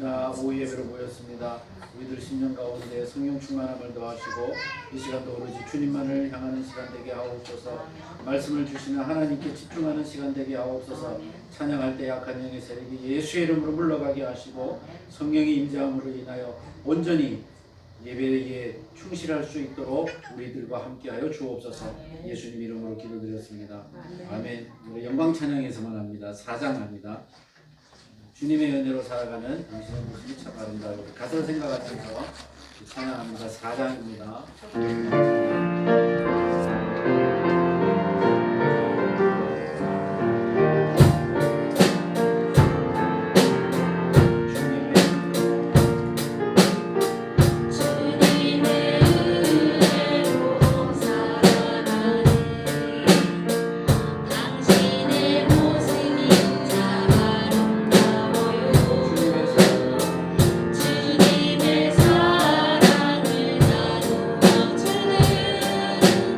주일이나 오후 예배로 모였습니다. 우리들 신년 가운데 성령 충만함을 더하시고 이 시간도 오로지 주님만을 향하는 시간 되게 하옵소서. 말씀을 주시는 하나님께 집중하는 시간 되게 하옵소서. 찬양할 때 약한 영의 세력이 예수의 이름으로 물러가게 하시고 성령의 임재함으로 인하여 온전히 예배에 충실할 수 있도록 우리들과 함께하여 주옵소서. 예수님 이름으로 기도드렸습니다. 아멘. 우리 영광 찬양에서만 합니다. 4장 합니다. 주님의 은혜로 살아가는 당신의 모습이 참 아름다워요. 가사 생각하면서 찬양합니다. 4장입니다. 주님의 사랑을 나누어 주는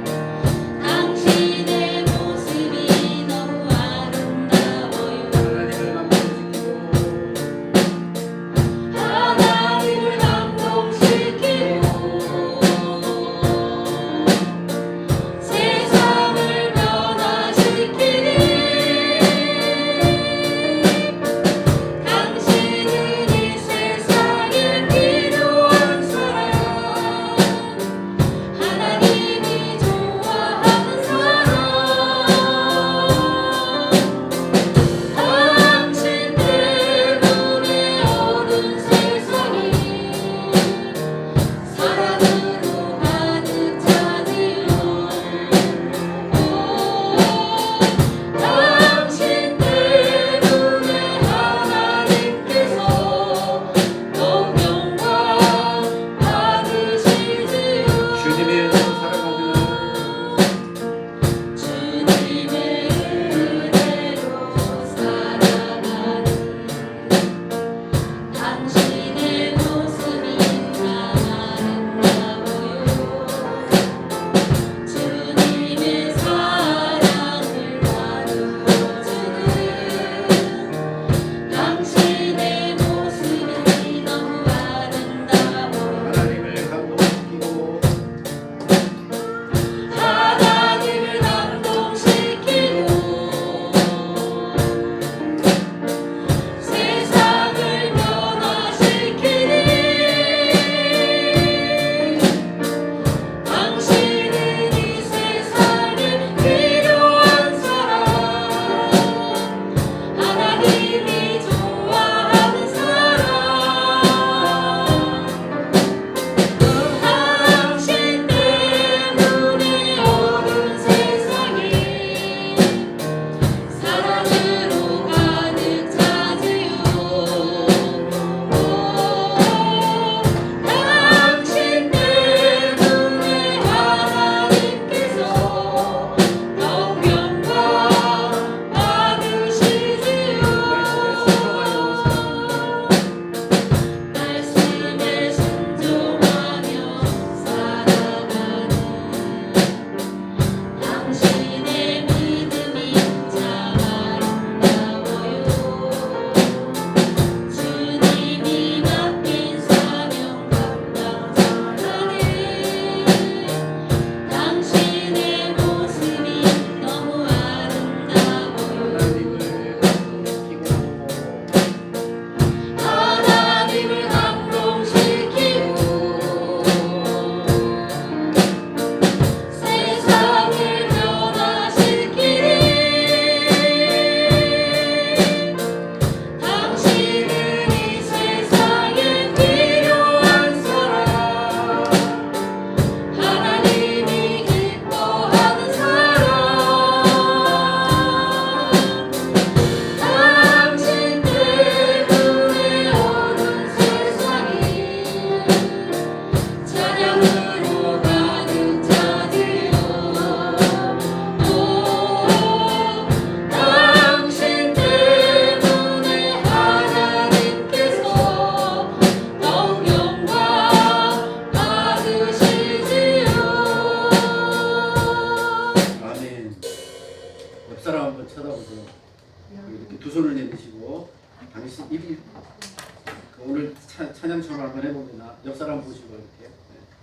오늘 찬양처럼 한번 해봅니다. 옆 사람 보시고 이렇게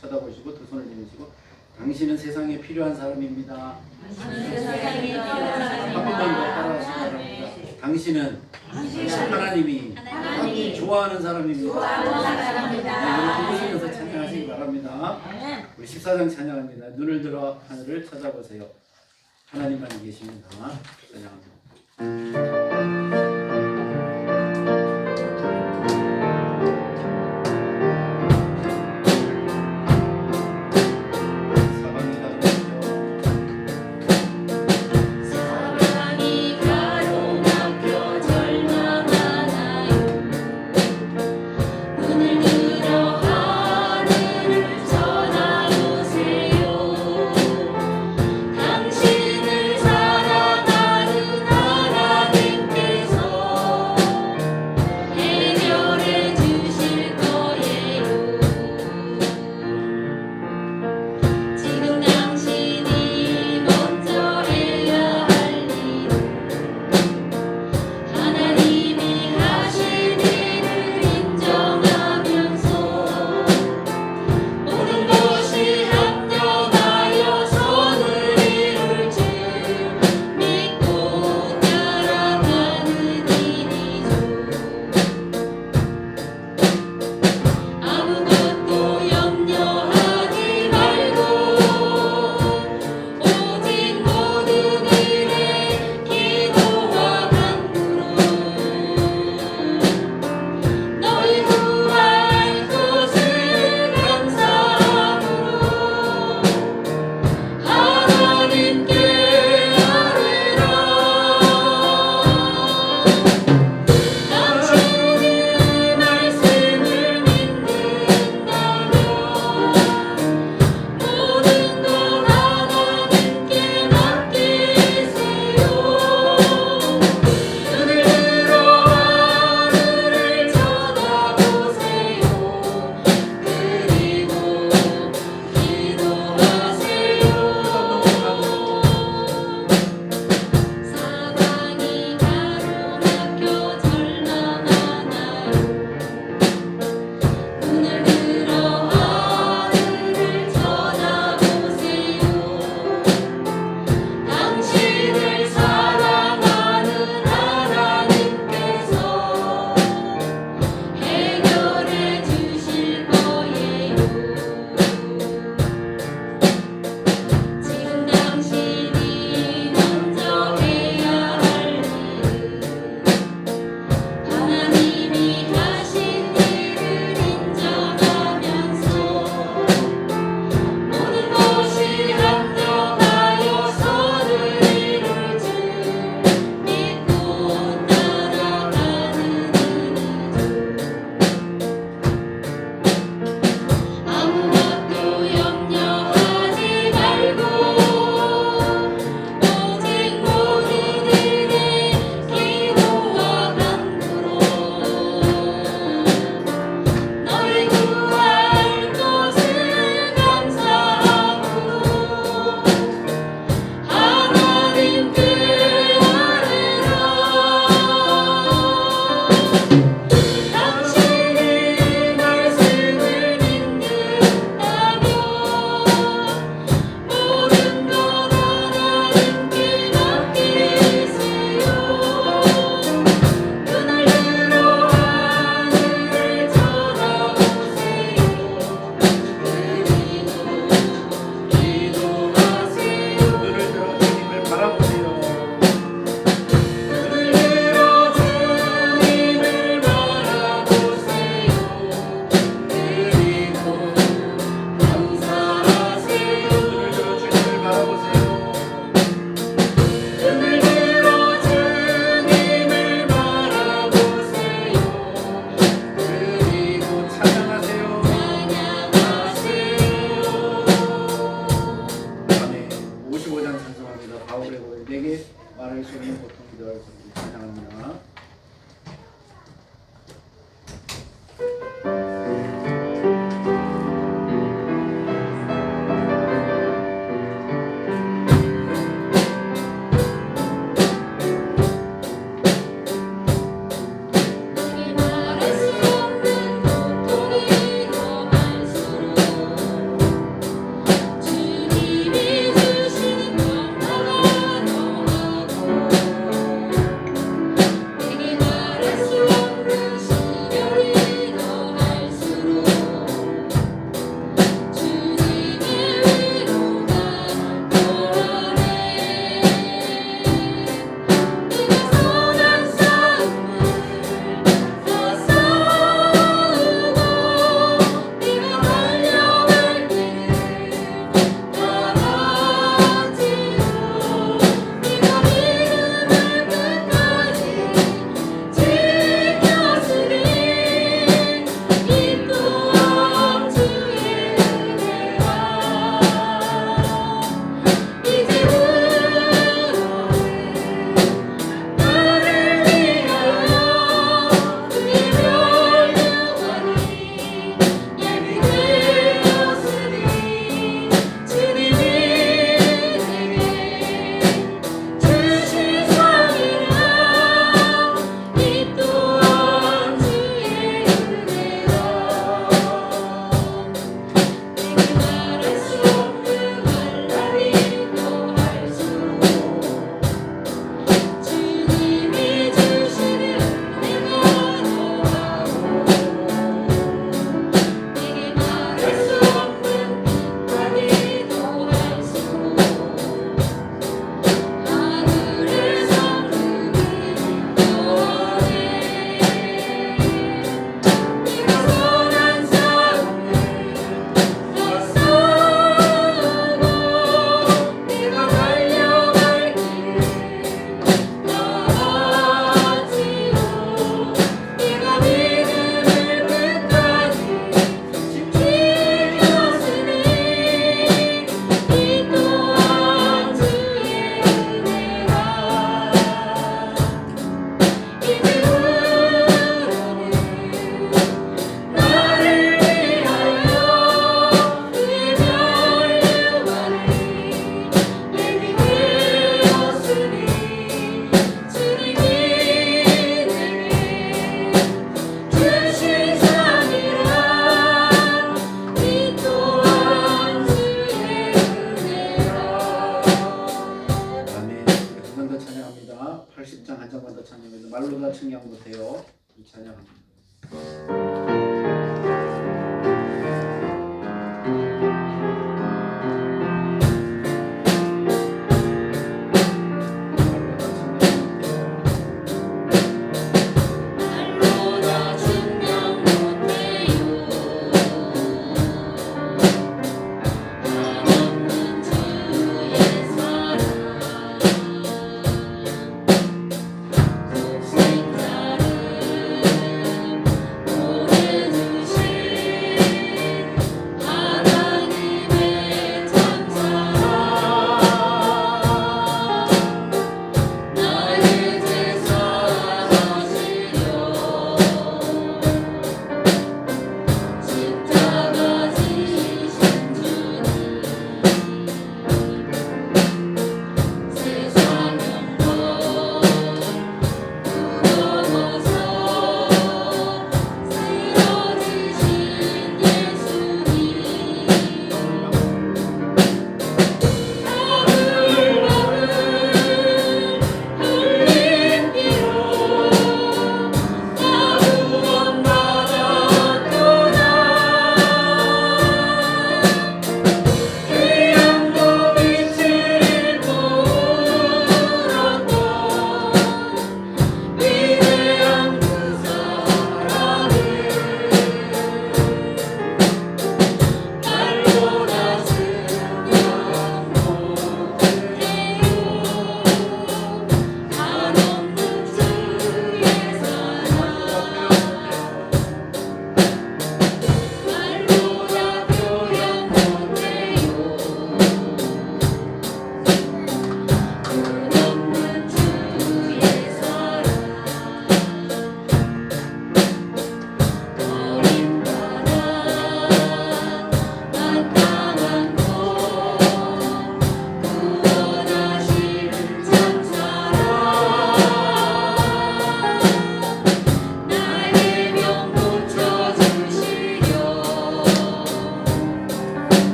쳐다보시고 두 손을 내미시고 당신은 세상에 필요한 사람입니다. 한 번만 더 따라하시기 바랍니다. 당신은 하나님이 좋아하는 사람입니다. 눈을 보시면서 찬양하시기 바랍니다. 우리 14장 찬양합니다. 눈을 들어 하늘을 찾아보세요. 하나님만이 계십니다. 찬양합니다. 당신을 사랑하는 하나님께서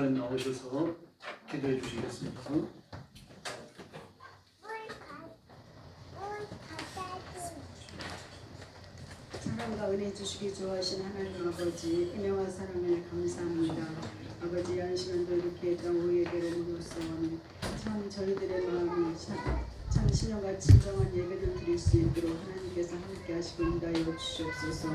권사님 나오셔서 기도해 주시겠습니다. 사랑과 은혜 주시기 좋아하신 하나님 아버지, 은혜와 사랑을 감사합니다. 아버지, 한 시간도 이렇게 오후에게로 모였사오니 참 저희들의 마음이 참 신령같이 진정한 예배를 드릴 수 있도록 하나님께서 함께 하시고 인도하여 주시옵소서.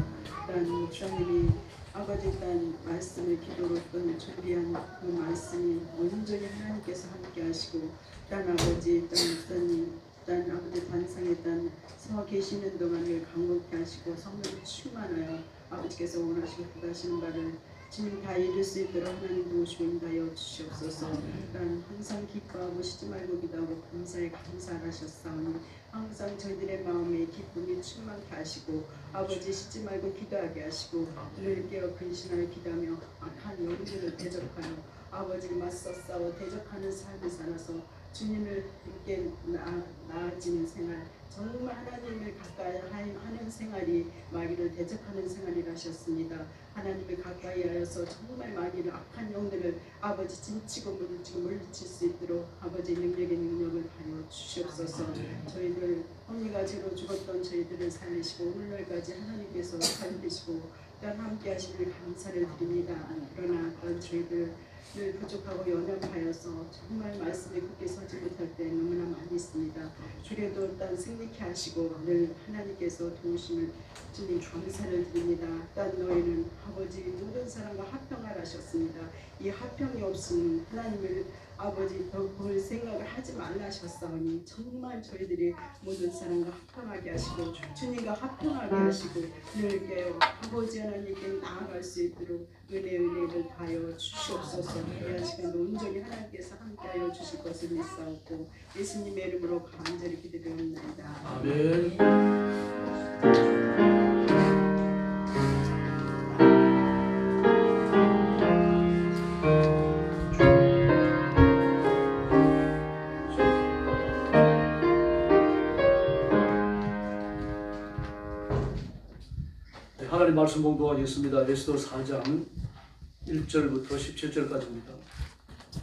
일단 주님이 아버지 일단 말씀을 기도로 준비한 그 말씀이 온전히 하나님께서 함께 하시고 일단 아버지 일단 목사님 일단 아버지 단상에 일단 서 계시는 동안을 강건케 하시고 성령을 충만하여 아버지께서 원하시고 구하시는 바를 주님 다 이룰 수 있도록 하나님 도우시고 인도하여 주시옵소서. 일단 항상 기뻐하고 쉬지 말고 기도하고 감사에 감사하셨사오니 항상 저희들의 마음에 기쁨이 충만케 하시고 아버지 쉬지 말고 기도하게 하시고 늘 깨어 근신하여 기도하며 악한 영들을 대적하여 아버지를 맞서 싸워 대적하는 삶을 살아서 주님을 함께 나아지는 생활, 정말 하나님을 가까이 하는 생활이 마귀를 대적하는 생활이라셨습니다. 하나님을 가까이 하여서 정말 마귀를 악한 영들을 아버지 진치고 물리칠 수 있도록 아버지 능력의 능력을 다려 주시옵소서. 저희들 언니가 죄로 죽었던 저희들을 살리시고 오늘날까지 하나님께서 살리시고 또한 함께 하시길 감사를 드립니다. 그러나 또한 저희들 늘 부족하고 연약하여서 정말 말씀에 굳게 서지 못할 때 너무나 많이 있습니다. 그래도 일단 승리케 하시고 늘 하나님께서 도우심을 주님 감사를 드립니다. 딴 너희는 아버지 모든 사람과 합평하라 하셨습니다. 이 합평이 없으면 하나님을 아버지 더 볼 생각을 하지 말라 하셨사오니 정말 저희들이 모든 사람과 합평하게 하시고 주님과 합평하게 하시고 늘 깨어 아버지 하나님께 나아갈 수 있도록 은혜를 다하여 주시옵소서. 귀한 시간도 온전히 하나님께서 함께하여 주실 것을 믿사옵고 예수님의 이름으로 간절히 기도드립니다. 아멘. 하나님 말씀 공부하겠습니다. 에스더 4장 1절부터 17절까지입니다.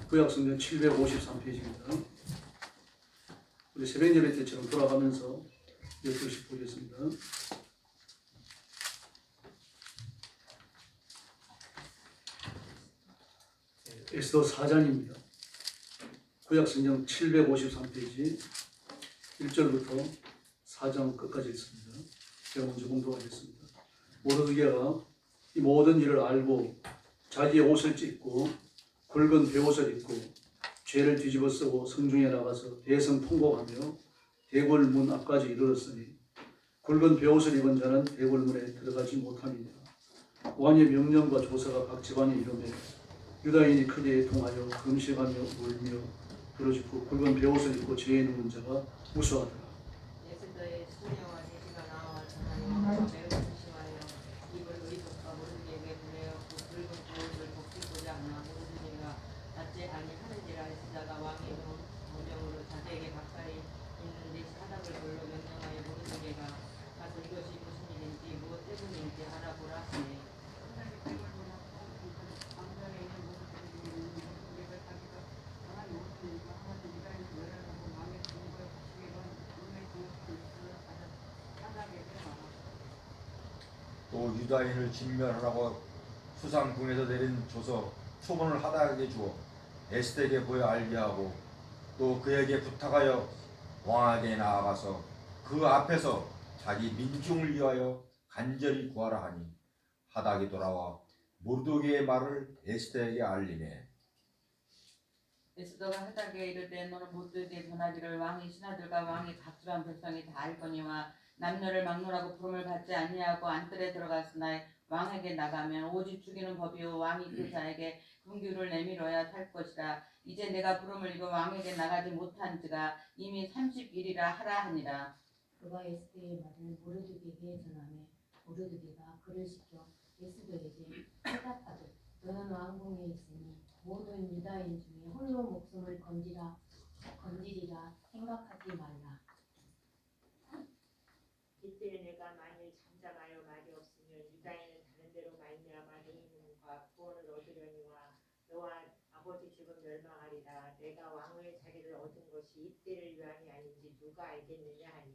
구약성경 753페이지입니다. 우리 새벽 예배 때처럼 돌아가면서 12시 보겠습니다. 에스더 4장입니다. 구약성경 753페이지 1절부터 4장 끝까지 있습니다. 제가 먼저 공부하겠습니다. 모르드게가 이 모든 일을 알고 자기의 옷을 찢고 굵은 베옷을 입고 죄를 뒤집어 쓰고 성중에 나가서 대성 통곡하며 대궐 문 앞까지 이르렀으니 굵은 베옷을 입은 자는 대궐 문에 들어가지 못함이니라. 왕의 명령과 조서가 각 집안에 이르매 유다인이 크게 애통하여 금식하며 울며 부르짖고 굵은 베옷을 입고 죄에 누운 자가 우수하더라. 에스더의 수녀와 내시가 나와 전하여 매우 조심하여 입을 의독과 모르드게에게 보내었고 붉은 베옷을 벗기고자 하나 모르드게가 낫지 아니하는지라. 에스더가 왕의 명령으로 자기에게 가까이 있는 네 사닥을 돌로 명령하여 모르드게가 가서 이것이 무슨 일인지 무엇 때문인지 알아보라 하니 또 유다인을 진멸하라고 수상궁에서 내린 조서 초본을 하다에게 주어 에스더에게 보여 알게 하고 또 그에게 부탁하여 왕에게 나아가서 그 앞에서 자기 민중을 위하여 간절히 구하라 하니 하닥이 돌아와 모르드게의 말을 에스더에게 알리매 에스더가 하닥에 이르되 너는 모르드게에게 전하기를 왕의 신하들과 왕의 각주한 백성이 다 알거니와 남녀를 막론하고 부름을 받지 아니하고 안뜰에 들어갔으나 왕에게 나가면 오직 죽이는 법이요 왕이 그 자에게 군규를 내밀어야 살 것이라. 이제 내가 부름을 입어 왕에게 나가지 못한지가 이미 30일이라 하라 하니라. 그가 에스더의 말을 모르드게에게 전하매 모르드게가 그를 시켜 에스더에게 하닥 아들 너는 왕궁에 있으니 모든 유다인 중에 홀로 목숨을 건지리라 생각하지 말라. 이때 내가 만일 잠잠하여 말이 없으면 유다인은 다른 데로 말미암아 네 이름과 구원을 얻으려니와 너와 아버지 집은 멸망하리라. 내가 왕의 자리를 얻은 것이 이때를 위함이 아닌지 누가 알겠느냐 하니.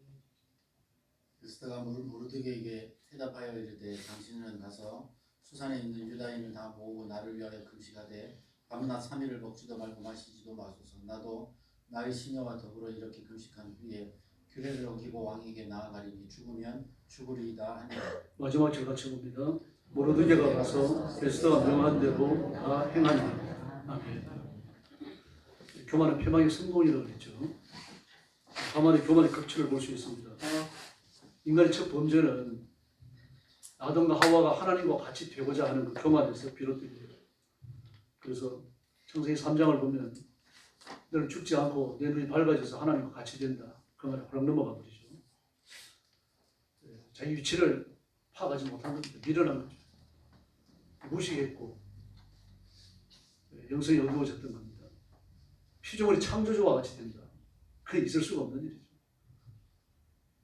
에스더가 모르드게에게 대답하여 이르되 당신은 가서 수산에 있는 유다인을 다 모으고 나를 위하여 금식하되 밤낮 3일을 먹지도 말고 마시지도 마소서. 나도 나의 시녀와 더불어 이렇게 금식한 후에 규례를 어기고 왕에게 나아가리니 죽으면 죽으리이다 하니. 마지막 절 같이 봅니다. 모르드게가 가서 에스더가 명한 대로 다 행하니라. 아멘. 교만은 패망의 성공이라고 했죠. 하만의 교만의 극치를 볼 수 있습니다. 인간의 첫 범죄는 아담과 하와가 하나님과 같이 되고자 하는 그 교만에서 비롯됩니다. 그래서 창세기 3장을 보면 너는 죽지 않고 내 눈이 밝아져서 하나님과 같이 된다. 그 말에 그냥 넘어가 버리죠. 자기 위치를 파악하지 못한 겁니다. 밀어난 거죠. 무시했고 영성이 어두워졌던 겁니다. 피조물이 창조주와 같이 된다. 그게 있을 수가 없는 일이죠.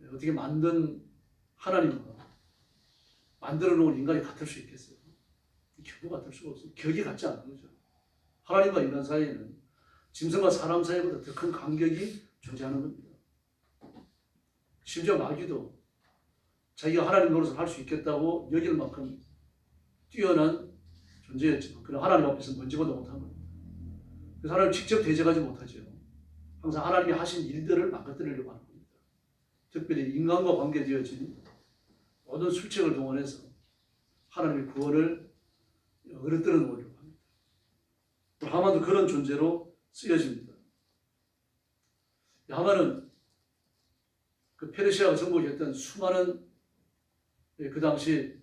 어떻게 만든 하나님과 만들어 놓은 인간이 같을 수 있겠어요? 결코 같을 수가 없어요. 격이 같지 않은 거죠. 하나님과 인간 사이에는 짐승과 사람 사이보다 더 큰 간격이 존재하는 겁니다. 심지어 마귀도 자기가 하나님 노릇을 할 수 있겠다고 여길 만큼 뛰어난 존재였지만 그는 하나님 앞에서 먼지보다 못한 겁니다. 그래서 하나님 직접 대적하지 못하죠. 항상 하나님이 하신 일들을 망가뜨리려고 하는 겁니다. 특별히 인간과 관계되어진 모든 술책을 동원해서 하나님의 구원을 어그러뜨려 놓으려고 합니다. 하만도 그런 존재로 쓰여집니다. 하만은 그 페르시아가 정복했던 수많은 그 당시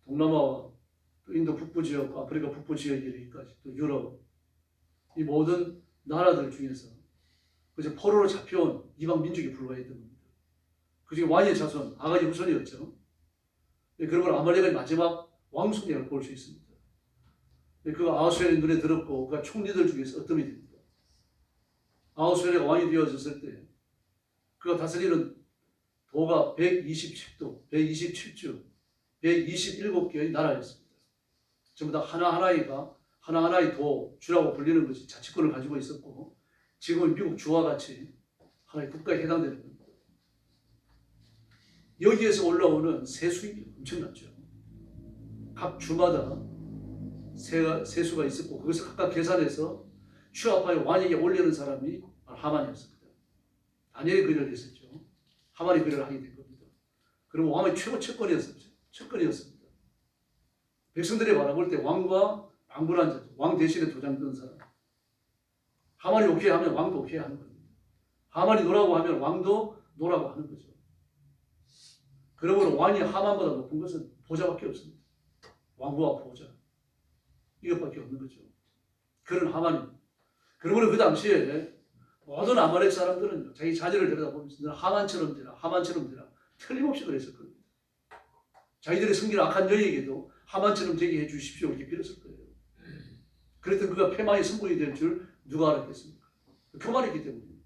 동남아와 또 인도 북부 지역, 아프리카 북부 지역에 이르기까지 또 유럽 이 모든 나라들 중에서 그저 포로로 잡혀온 이방 민족이 불과했던 겁니다. 그중에 왕의 자손, 아가지 후손이었죠. 그러면 아말렉의 마지막 왕손이라고 볼 수 있습니다. 그가 아하수에의 눈에 들었고 그가 총리들 중에서 어떤 일이 됩니다. 아하수에가 왕이 되어졌을 때 그가 다스리는 도가 127도, 127주, 127개의 나라였습니다. 전부 다 하나하나의 주라고 불리는 것이 자치권을 가지고 있었고 지금은 미국 주와 같이 하나의 국가에 해당되는 겁니다. 여기에서 올라오는 세수입이 엄청났죠. 각 주마다 세수가 있었고 그것을 각각 계산해서 취합하여 왕에게 올리는 사람이 하만이었습니다. 다니엘이 그를 했었죠. 하만이 그를 하게 된 겁니다. 그리고 왕의 최고 척권이었습니다. 백성들이 바라볼 때 왕과 방불한 자, 왕 대신에 도장 뜬 사람. 하만이 오케이 하면 왕도 오케이 하는 겁니다. 하만이 노라고 하면 왕도 노라고 하는 거죠. 그러므로 왕이 하만보다 높은 것은 보좌밖에 없습니다. 왕후와 보좌. 이것밖에 없는 거죠. 그런 하만입니다. 그러므로 그 당시에 모든 아말렉 사람들은 자기 자녀를 들여다보면서 너는 하만처럼 되라. 틀림없이 그랬을 겁니다. 자기들의 성기를 악한 여인에게도 하만처럼 되게 해주십시오. 이렇게 빌었을 거예요. 그랬더니 그가 패망의 성공이 될 줄 누가 알았겠습니까? 교만했기 때문입니다.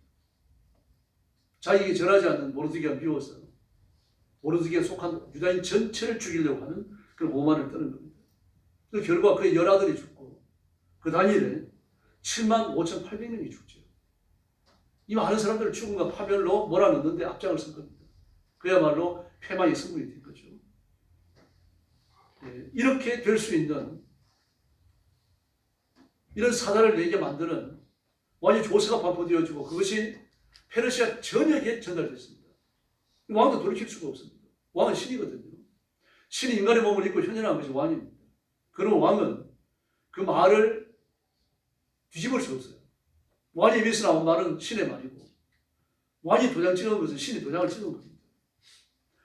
자기에게 절하지 않는 모르드게가 미워서 모르드게에 속한 유다인 전체를 죽이려고 하는 그런 오만을 떠는 겁니다. 그 결과 그의 열아들이 죽고 그 다니엘에 75,800명이 죽죠. 이 많은 사람들을 죽음과 파멸로 몰아넣는데 앞장을 선 겁니다. 그야말로 패망의 성공이 된 거죠. 이렇게 될 수 있는 이런 사단을 내게 만드는 왕의 조세가 반포되어지고 그것이 페르시아 전역에 전달됐습니다. 왕도 돌이킬 수가 없습니다. 왕은 신이거든요. 신이 인간의 몸을 입고 현현한 것이 왕입니다. 그러면 왕은 그 말을 뒤집을 수 없어요. 왕이 입에서 나온 말은 신의 말이고 왕이 도장 찍은 것은 신이 도장을 찍은 겁니다.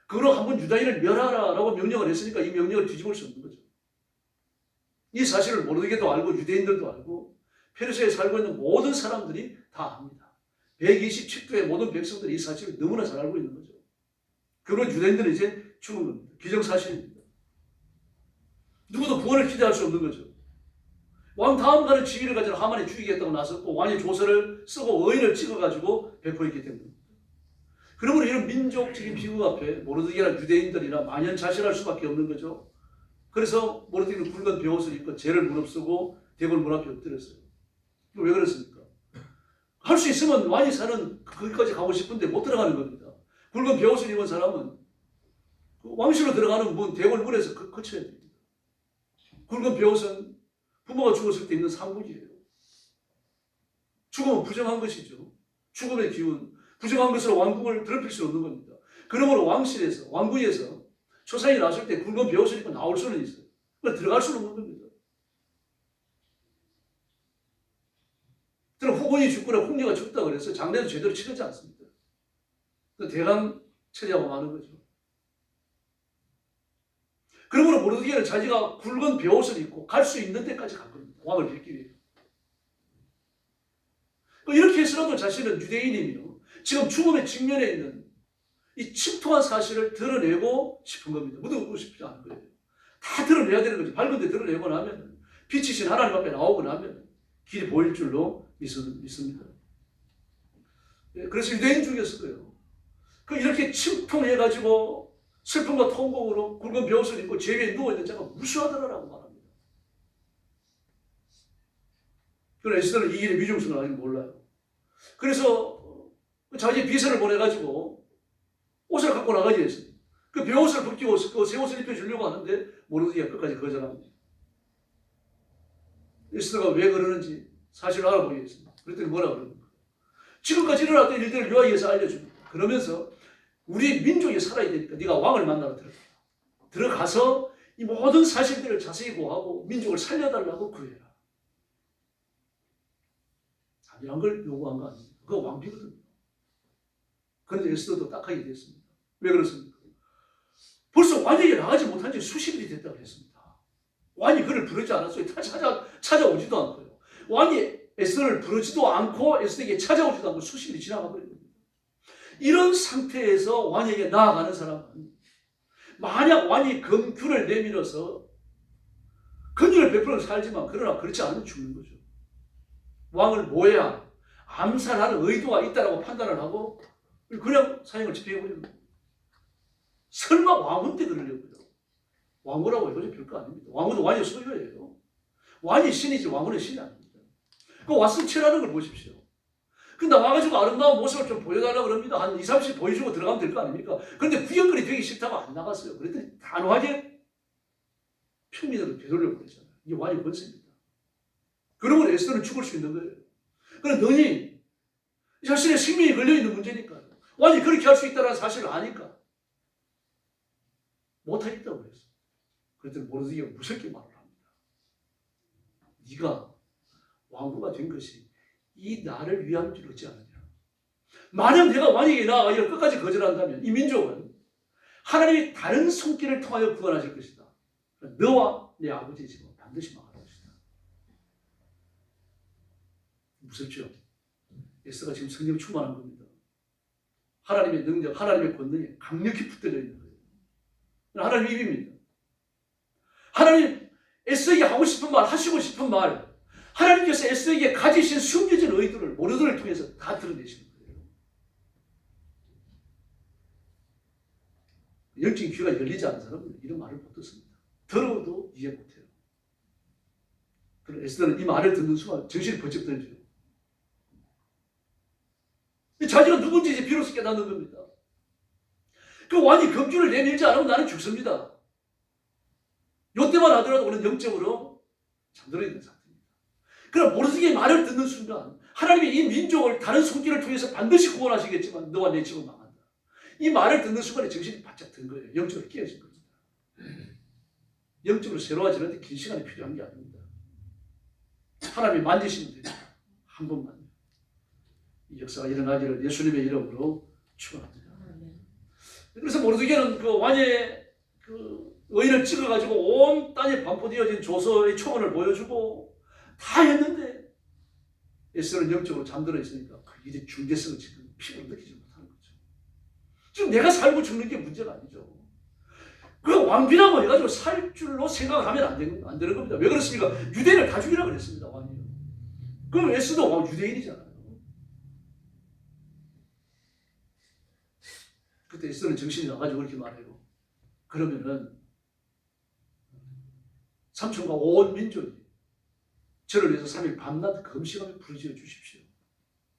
그걸로 한번 유다인을 멸하라라고 명령을 했으니까 이 명령을 뒤집을 수 없는 거죠. 이 사실을 모르게도 알고 유대인들도 알고 페르시아에 살고 있는 모든 사람들이 다 압니다. 127도의 모든 백성들이 이 사실을 너무나 잘 알고 있는 거죠. 그러면 유대인들은 이제 죽은 겁니다. 기정사실입니다. 누구도 구원을 기대할 수 없는 거죠. 왕 다음 가는 직위를 가진 하만이 죽이겠다고 나섰고 왕의 조서를 쓰고 의인을 찍어가지고 배포했기 때문입니다. 그러므로 이런 민족적인 비극 앞에 모르드게나 유대인들이나 만연자실할 수밖에 없는 거죠. 그래서 모르드게는 굵은 베옷을 입고 죄를 무릅쓰고 대궐 문 앞에 엎드렸어요. 왜 그렇습니까? 할 수 있으면 왕이 사는 거기까지 가고 싶은데 못 들어가는 겁니다. 굵은 베옷을 입은 사람은 그 왕실로 들어가는 문, 대궐 문에서 거쳐야 됩니다. 굵은 베옷은 부모가 죽었을 때 있는 상복이에요. 죽음은 부정한 것이죠. 죽음의 기운, 부정한 것으로 왕궁을 더럽힐 수 없는 겁니다. 그러므로 왕실에서, 왕궁에서 초상이 나왔을 때 굵은 베옷을 입고 나올 수는 있어요. 들어갈 수는 없는 겁니다. 저는 후군이 죽거나 홍리가 죽다 그래서 장례도 제대로 치르지 않습니다. 대강 처리하고 마는 거죠. 그러므로 모르드게는 자기가 굵은 베옷을 입고 갈 수 있는 데까지 간 겁니다. 왕을 뵙기 위해. 이렇게 해서라도 자신은 유대인이며 지금 죽음의 직면에 있는 이 침통한 사실을 드러내고 싶은 겁니다. 묻어두고 싶지 않은 거예요. 다 드러내야 되는 거죠. 밝은 데 드러내고 나면 빛이신 하나님 앞에 나오고 나면 길이 보일 줄로 믿습니다. 그래서 유대인 중에서도요. 이렇게 침통해가지고 슬픔과 통곡으로 굵은 베옷을 입고 죄 위에 누워있는 자가 무수하더라라고 말합니다. 그러나 에스더는 이 일의 위중성을 아직 몰라요. 그래서 자기 비서를 보내가지고 옷을 갖고 나가지 했습니다. 그 베옷을 벗기고 그 새 옷을 입혀주려고 하는데 모르드게가 끝까지 거절합니다. 에스더가 왜 그러는지 사실을 알아보겠습니다. 그랬더니 뭐라 그럽니까? 지금까지 일어났던 일들을 요하이에서 알려줍니다. 그러면서 우리 민족이 살아야 되니까 네가 왕을 만나러 들어가서 이 모든 사실들을 자세히 고하고 민족을 살려달라고 구해라. 이런 걸 요구한 거 아닙니까? 그거 왕비거든요. 그런데 에스더도 딱하게 됐습니다. 왜 그렇습니까? 벌써 왕에게 나가지 못한 지 수십 일이 됐다고 했습니다. 왕이 그를 부르지 않았어요. 찾아오지도 않고요. 왕이 에스더를 부르지도 않고 에스더에게 찾아오지도 않고 수십 일이 지나가 버린 겁니다. 이런 상태에서 왕에게 나아가는 사람은 만약 왕이 검균을 내밀어서 권위를 베풀어 살지만 그러나 그렇지 않으면 죽는 거죠. 왕을 모해야 암살하는 의도가 있다라고 판단을 하고 그냥 사형을 집행해버리는 거예요. 설마 왕후인데 그러려고요. 왕후라고 이거는 별거 아닙니다. 왕후도 왕의 소유예요. 왕이 신이지 왕후는 신이 아닙니다. 그 왓슨 체라는 걸 보십시오. 그 나와가지고 아름다운 모습을 좀 보여달라고 그럽니다. 한 20, 30 보여주고 들어가면 될 거 아닙니까? 그런데 구경거리 되기 싫다고 안 나갔어요. 그랬더니 단호하게 평민으로 되돌려 보내잖아요. 이게 왕의 권세입니다. 그러므로 에스더는 죽을 수 있는 거예요. 그런데 너희 자신의 생명이 걸려있는 문제니까요. 왕이 그렇게 할 수 있다는 사실을 아니까 못하겠다고 그랬어요. 그랬더니 모르드게가 무섭게 말을 합니다. 네가 왕후가 된 것이 이 나를 위한 줄 얻지 않느냐. 만약 내가 왕에게 나아가 이걸 끝까지 거절한다면 이 민족은 하나님이 다른 손길을 통하여 구원하실 것이다. 너와 내 아버지의 집은 반드시 망할 것이다. 무섭죠? 에스더가 지금 성령 충만한 겁니다. 하나님의 능력, 하나님의 권능이 강력히 붙들려 있는 거예요. 하나님의 입입니다. 하나님 에스더에게 하고 싶은 말, 하시고 싶은 말, 하나님께서 에스더에게 가지신 숨겨진 의도를 모르드를 통해서 다 드러내시는 거예요. 영적인 귀가 열리지 않은 사람은 이런 말을 못 듣습니다. 들어도 이해 못해요. 그래서 에스더는 이 말을 듣는 순간 정신이 번쩍 들죠. 자기가 누군지 이제 비로소 깨닫는 겁니다. 그 왕이 검주를 내밀지 않으면 나는 죽습니다. 이때만 하더라도 우리는 영적으로 잠들어 있는 상태입니다. 그럼 모르드게의 말을 듣는 순간 하나님이 이 민족을 다른 손길을 통해서 반드시 구원하시겠지만 너와 내 집은 망한다. 이 말을 듣는 순간에 정신이 바짝 든 거예요. 영적으로 깨어진 겁니다. 영적으로 새로워지는데 긴 시간이 필요한 게 아닙니다. 하나님이 만지시면 됩니다. 한 번만. 이 역사가 일어나기를 예수님의 이름으로 축원합니다. 그래서 모르드게는 그 왕의 그 의를 찍어가지고 온 땅에 반포되어진 조서의 초원을 보여주고 다 했는데 에스더는 영적으로 잠들어 있으니까 그 일의 중대성을 지금 피부로 느끼지 못하는 거죠. 지금 내가 살고 죽는 게 문제가 아니죠. 그 왕비라고 해가지고 살 줄로 생각하면 안 되는 겁니다. 왜 그렇습니까? 유대인을 다 죽이라 그랬습니다. 왕이. 그럼 에스더 왕 유대인이잖아요. 그때 에스더는 정신이 나가지고 그렇게 말해요. 그러면은 삼촌과 온 민족이 저를 위해서 3일 밤낮 금식하며 부르짖어 주십시오.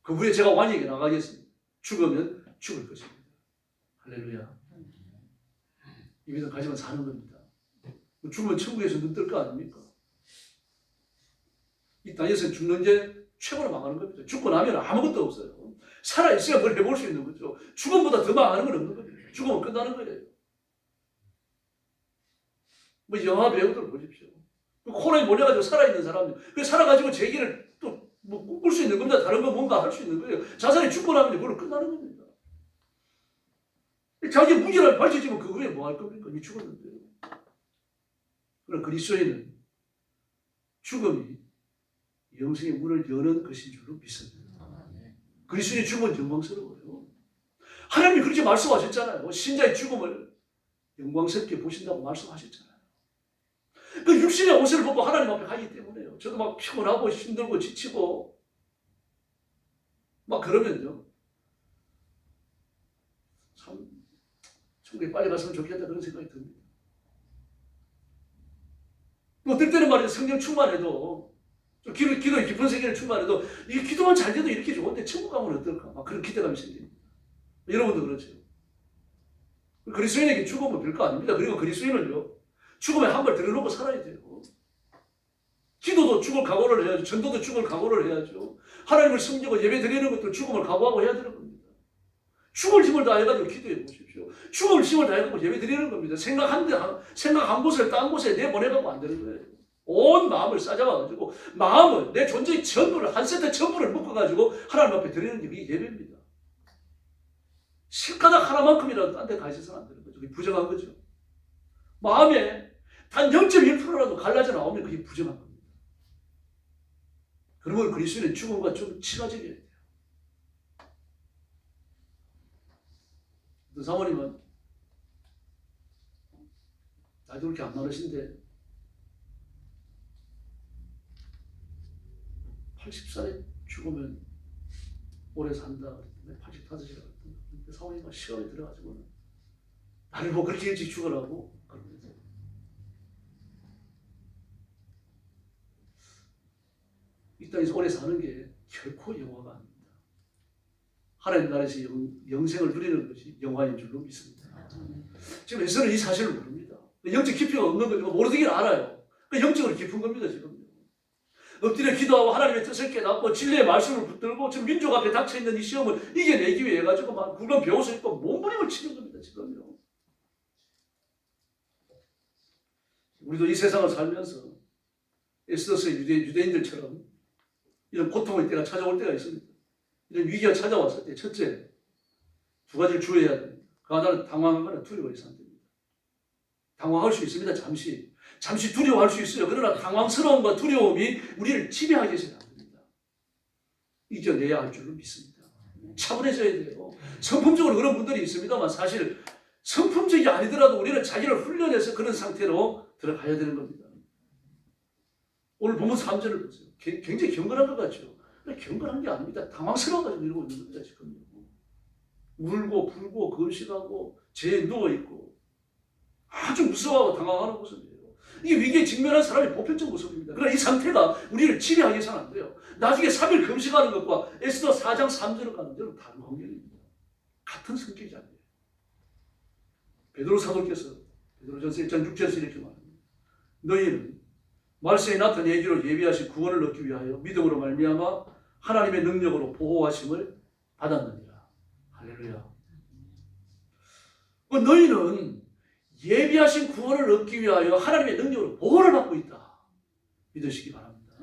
그 후에 제가 왕에게 나가겠습니다. 죽으면 죽을 것입니다. 할렐루야. 이 믿음 가지만 사는 겁니다. 죽으면 천국에서 눈 뜰 거 아닙니까? 이 땅에서는 죽는 게 최고로 망하는 겁니다. 죽고 나면 아무것도 없어요. 살아있어야 뭘 해볼 수 있는 거죠. 죽음보다 더 망하는 건 없는 겁니다. 죽으면 끝나는 거예요. 뭐 영화 배우들 보십시오. 코로나에 몰려가지고 살아있는 사람들, 그 살아가지고 재기를 또 뭐 꿈꿀 수 있는 겁니다. 다른 거 뭔가 할 수 있는 거예요. 자살이 죽고 나면 그걸로 끝나는 겁니다. 자기 무기를 밝혀지면 그 후에 뭐 할 겁니까? 이미 죽었는데요. 그러나 그리스도인은 죽음이 영생의 문을 여는 것인 줄로 믿습니다. 그리스도인의 죽음은 영광스러워요. 하나님이 그렇게 말씀하셨잖아요. 신자의 죽음을 영광스럽게 보신다고 말씀하셨잖아요. 그 육신의 옷을 벗고 하나님 앞에 가기 때문에요. 저도 막 피곤하고 힘들고 지치고 막 그러면요. 참 천국에 빨리 갔으면 좋겠다 그런 생각이 듭니다. 어떨 때는 말이죠. 성령 충만해도 기도의 깊은 세계를 충만해도 이 기도만 잘 돼도 이렇게 좋은데 천국 가면 어떨까? 막 그런 기대감이 생깁니다. 여러분도 그렇죠. 그리스도인에게 죽음은 별거 아닙니다. 그리고 그리스도인은요. 죽음에 한 발 들여놓고 살아야 돼요. 기도도 죽을 각오를 해야죠. 전도도 죽을 각오를 해야죠. 하나님을 섬기고 예배 드리는 것도 죽음을 각오하고 해야 되는 겁니다. 죽을 힘을 다해가지고 기도해 보십시오. 죽을 힘을 다해가지고 예배 드리는 겁니다. 생각 한 곳을 딴 곳에 내보내가고 안 되는 거예요. 온 마음을 싸잡아가지고 마음을 내 존재의 전부를 한 세트 전부를 묶어가지고 하나님 앞에 드리는 게 이게 예배입니다. 실가닥 하나만큼이라도 딴 데 가 있어서는 안 되는 거죠. 그게 부정한 거죠. 마음에 단 0.1%라도 갈라져 나오면 그게 부정한 겁니다. 그러면 그리스도인의 죽음과 좀 친화적이어야 돼요. 또 사모님은 나이도 그렇게 안 많으신데 80살에 죽으면 오래 산다. 85이라고 했던데 사모님과 시험에 들어가지고는 나를 뭐 그렇게 일찍 죽으라고 그러면서 이 땅에서 오래 사는 게 결코 영화가 아닙니다. 하나님 나라에서 영생을 누리는 것이 영화인 줄로 믿습니다. 지금 에서는 이 사실을 모릅니다. 영적 깊이가 없는 거죠. 모르긴 알아요. 영적으로 깊은 겁니다. 지금 엎드려 기도하고 하나님의 뜻을 깨닫고 진리의 말씀을 붙들고 지금 민족 앞에 닥쳐있는 이 시험을 이겨내기 위해 가지고 막 굵은 배옷을 입고 몸부림을 치는 겁니다. 지금요. 우리도 이 세상을 살면서 에스더스의 유대인들처럼 이런 고통의 때가 찾아올 때가 있습니다. 이런 위기가 찾아왔을 때 첫째, 두 가지를 주의해야 됩니다. 그 하나는 당황하거나 두려워해서 안 됩니다. 당황할 수 있습니다. 잠시 두려워할 수 있어요. 그러나 당황스러움과 두려움이 우리를 지배하게 해서는 안 됩니다. 이겨내야 할 줄로 믿습니다. 차분해져야 돼요. 성품적으로 그런 분들이 있습니다만 사실 성품적이 아니더라도 우리는 자기를 훈련해서 그런 상태로 들어가야 되는 겁니다. 오늘 본문 3절을 보세요. 굉장히 경건한 것 같죠? 경건한 게 아닙니다. 당황스러워가지고 이러고 있는 겁니다. 지금 울고 불고 금식하고 재에 누워있고 아주 무서워하고 당황하는 모습이에요. 이게 위기에 직면한 사람의 보편적 모습입니다. 그러나 이 상태가 우리를 지배하게 해서는 안 돼요. 나중에 3일 금식하는 것과 에스더 4장 3절을 가는 데는 다른 환경입니다. 같은 성격이 아니에요. 베드로 사도께서 베드로전서 1장 6절에서 이렇게 말합니다. 너희는 말세에 나타난 얘기로 예비하신 구원을 얻기 위하여 믿음으로 말미암아 하나님의 능력으로 보호하심을 받았느니라. 할렐루야. 너희는 예비하신 구원을 얻기 위하여 하나님의 능력으로 보호를 받고 있다. 믿으시기 바랍니다.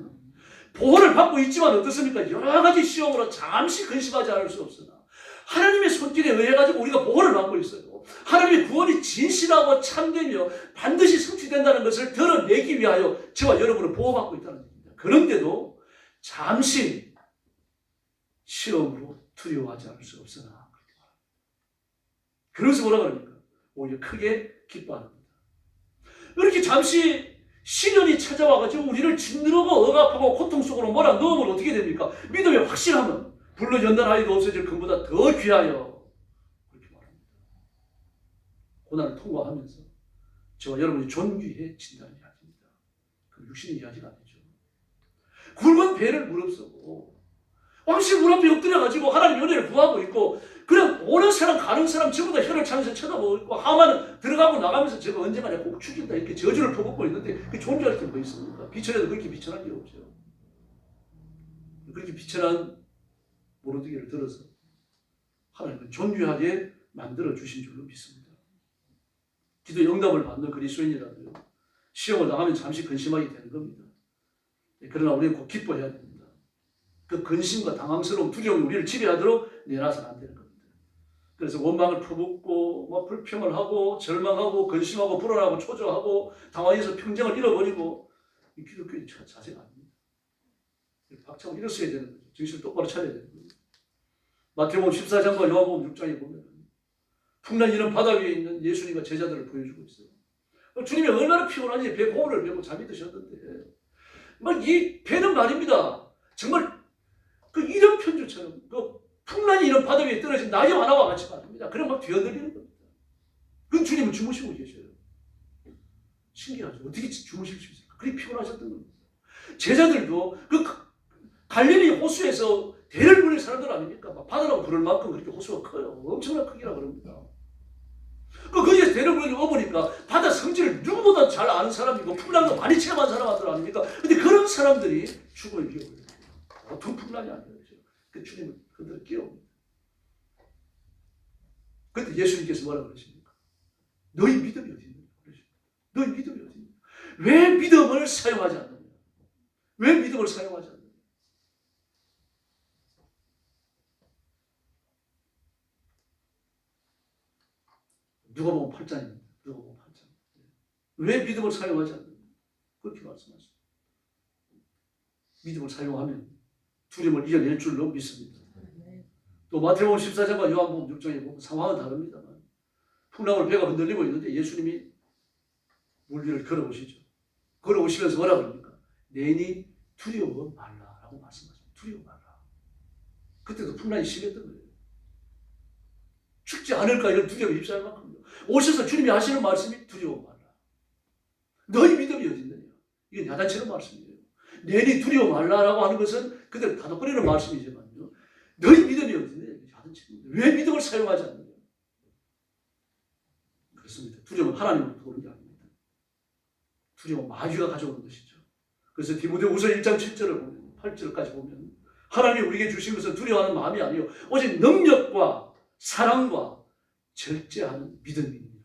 보호를 받고 있지만 어떻습니까? 여러 가지 시험으로 잠시 근심하지 않을 수 없으나 하나님의 손길에 의해 가지고 우리가 보호를 받고 있어요. 하나님의 구원이 진실하고 참되며 반드시 성취된다는 것을 드러내기 위하여 저와 여러분을 보호받고 있다는 겁니다. 그런데도 잠시 시험으로 두려워하지 않을 수 없으나 그래서 뭐라 그럽니까? 오히려 크게 기뻐합니다. 이렇게 잠시 시련이 찾아와가지고 우리를 짓누르고 억압하고 고통 속으로 몰아넣으면 어떻게 됩니까? 믿음의 확실함은 불로 연단하여도 없어질 것보다 더 귀하여 그렇게 말합니다. 고난을 통과하면서 저와 여러분이 존귀해진다는 이야기입니다. 그 육신의 이야기가 아니죠. 굵은 배를 무릅쓰고 왕실 문 앞에 엎드려가지고 하나님 은혜를 구하고 있고 그냥 오는 사람 가는 사람 전부 다 혀를 차면서 쳐다보고 있고 하만은 들어가고 나가면서 제가 언젠가 내가 꼭 죽인다 이렇게 저주를 퍼붓고 있는데 그게 존재할 게 뭐 있습니까? 비천해도 그렇게 비천한 게 없죠. 그렇게 비천한 모르드게를 들어서 하나님은 존귀하게 만들어 주신 줄로 믿습니다. 기도 응답을 받는 그리스도인이라도요. 시험을 당하면 잠시 근심하게 되는 겁니다. 그러나 우리는 꼭 기뻐해야 됩니다. 그 근심과 당황스러움, 두려움이 우리를 지배하도록 내놔서는 안 되는 겁니다. 그래서 원망을 퍼붓고 막 불평을 하고 절망하고 근심하고 불안하고 초조하고 당황해서 평정을 잃어버리고 이 기독교의 자세가 아닙니다. 박차고 일어서야 되는 거죠. 정신을 똑바로 차려야 되는 거죠. 마태복음 14장과 요한복음 6장에 보면 풍랑 이런 바다 위에 있는 예수님과 제자들을 보여주고 있어요. 주님이 얼마나 피곤한지 배 고물을 메고 잠이 드셨는데 막 이 배는 말입니다. 정말 그 이런 편주처럼 그 풍랑이 이런 바다 위에 떨어진 나귀 하나와 같이 말입니다. 그럼 막 뛰어들리는 겁니다. 그 주님은 주무시고 계셔요. 신기하죠. 어떻게 주무실 수 있을까? 그렇게 피곤하셨던 겁니다. 제자들도 그 갈릴리 호수에서 대를 부릴 사람들 아닙니까? 막 바다라고 부를 만큼 그렇게 호수가 커요. 엄청난 크기라 그럽니다. 거기에서 대를 부르려고 보니까 바다 성질을 누구보다 잘 아는 사람이고 풍랑도 많이 체험한 사람들 아닙니까? 근데 그런 사람들이 죽음의 위협을 해요. 보통 풍랑이 아니에요. 그 주님을 그들을 깨웁니다. 그때 예수님께서 뭐라고 그러십니까? 너희 믿음이 어디 있느냐? 그러십니다. 너희 믿음이 어디 있느냐? 왜 믿음을 사용하지 않느냐? 왜 믿음을 사용하지 않느냐? 누가복음 8장입니다. 누가복음 8장. 왜 믿음을 사용하지 않느냐? 그렇게 말씀하십니다. 믿음을 사용하면 두려움을 이겨낼 줄로 믿습니다. 또 마태복음 14장과 요한복음 6장에 보면 상황은 다릅니다만 풍랑으로 배가 흔들리고 있는데 예수님이 물 위를 걸어오시죠. 걸어오시면서 뭐라 그럽니까? 내니 두려워 말라라고 말씀하십니다. 두려워 말라. 그때도 풍랑이 심했던 거예요. 죽지 않을까 이런 두려움이 입사할 만큼요. 오셔서 주님이 하시는 말씀이 두려워 말라. 너희 믿음이 어디 있느냐? 이게 야단치는 말씀이에요. 내니 두려워 말라라고 하는 것은 그들 다독거리는 말씀이지만요. 너희 믿음이 어디 있느냐? 야단치는 거예요. 왜 믿음을 사용하지 않느냐? 그렇습니다. 두려움은 하나님으로부터 오는 게 아닙니다. 두려움은 마귀가 가져오는 것이죠. 그래서 디모데후서 1장 7절을 보면 8절까지 보면 하나님이 우리에게 주신 것은 두려워하는 마음이 아니요 오직 능력과 사랑과 절제하는 믿음입니다.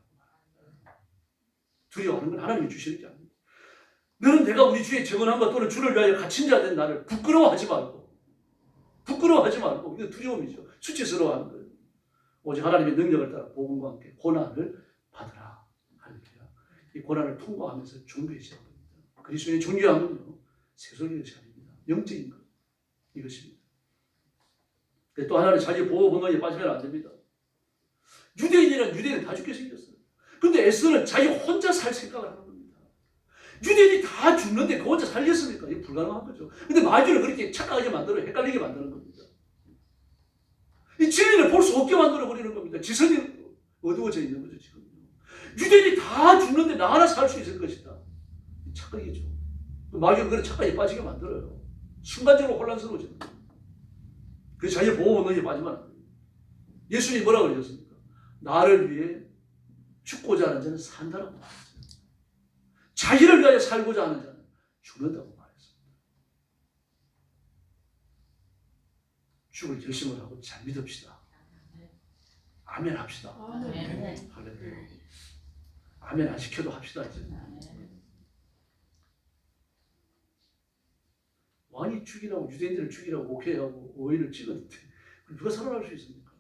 두려워하는 건 하나님이 주시는 게 아닙니다. 너는 내가 우리 주에 정언한 것 또는 주를 위하여 갇힌 자 된 나를 부끄러워하지 말고 이게 두려움이죠. 수치스러워하는 거예요. 오직 하나님의 능력을 따라 복음과 함께 고난을 받으라. 할렐루야. 이 고난을 통과하면서 존귀해지는 겁니다. 그리스도의 존귀함은요 세속의 것이 아닙니다. 영적인 것 이것입니다. 또 하나는 자기 보호 본능에 빠지면 안 됩니다. 유대인은 다 죽게 생겼어요. 근데 에스더는 자기 혼자 살 생각을 하는 겁니다. 유대인이 다 죽는데 그 혼자 살겠습니까? 이게 불가능한 거죠. 근데 마귀를 그렇게 착각하게 만들어 헷갈리게 만드는 겁니다. 이 진리를 볼 수 없게 만들어 버리는 겁니다. 지성이 어두워져 있는 거죠 지금. 유대인이 다 죽는데 나 하나 살 수 있을 것이다. 착각이죠. 마귀가 그런 착각에 빠지게 만들어요. 순간적으로 혼란스러워지는 거예요. 그래서 자기 보호 본능에 빠지면 안 돼요. 예수님이 뭐라고 그러셨습니까? 나를 위해 죽고자 하는 자는 산다라고 말했어요. 자기를 위하여 살고자 하는 자는 죽는다고 말했습니다. 죽을 결심을 하고 잘 믿읍시다. 아멘 합시다. 할렐루야. 아멘 안 시켜도 합시다. 이제. 왕이 죽이라고 유대인들을 죽이라고 오케이하고 오해를 찍었는데 누가 살아날 수 있습니까?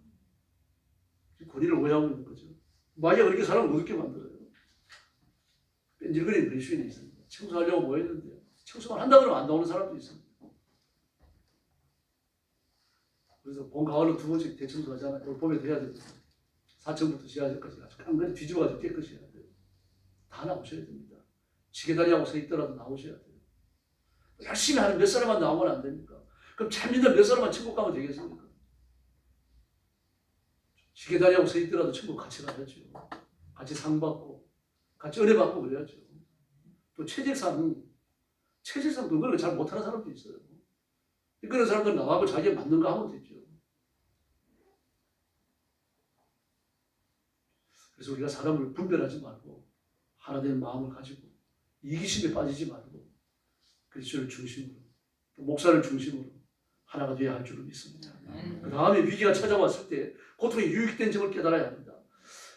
권위를 오해하고 있는 거죠. 마귀가 그렇게 사람을 못 웃게 만들어요. 뺀질거리는 그리스도인이 있습니다. 청소하려고 모였는데 청소만 한다 그러면 안 나오는 사람도 있습니다. 그래서 봄, 가을로 두 번씩 대청소하잖아요. 올 봄에 돼야 됩니다. 4층부터 지하철까지 아주 깡그리 뒤집어가지고 깨끗이 해야 돼요. 다 나오셔야 됩니다. 지게다리하고 서 있더라도 나오셔야 돼요. 열심히 하는 몇 사람만 나오면 안 됩니까? 그럼 참 믿는 몇 사람만 천국 가면 되겠습니까? 지게다리하고 서 있더라도 천국 같이 가야죠. 같이 상 받고, 같이 은혜 받고 그래야죠. 또 체질상 체질상도 그런 거 잘 못하는 사람도 있어요. 그런 사람들 나와고 자기가 맞는 거 하면 되죠. 그래서 우리가 사람을 분별하지 말고 하나 된 마음을 가지고 이기심에 빠지지 말고 그리스도를 중심으로 또 목사를 중심으로 하나가 되어야 할 줄을 믿습니다. 그 다음에 위기가 찾아왔을 때 고통이 유익된 점을 깨달아야 합니다.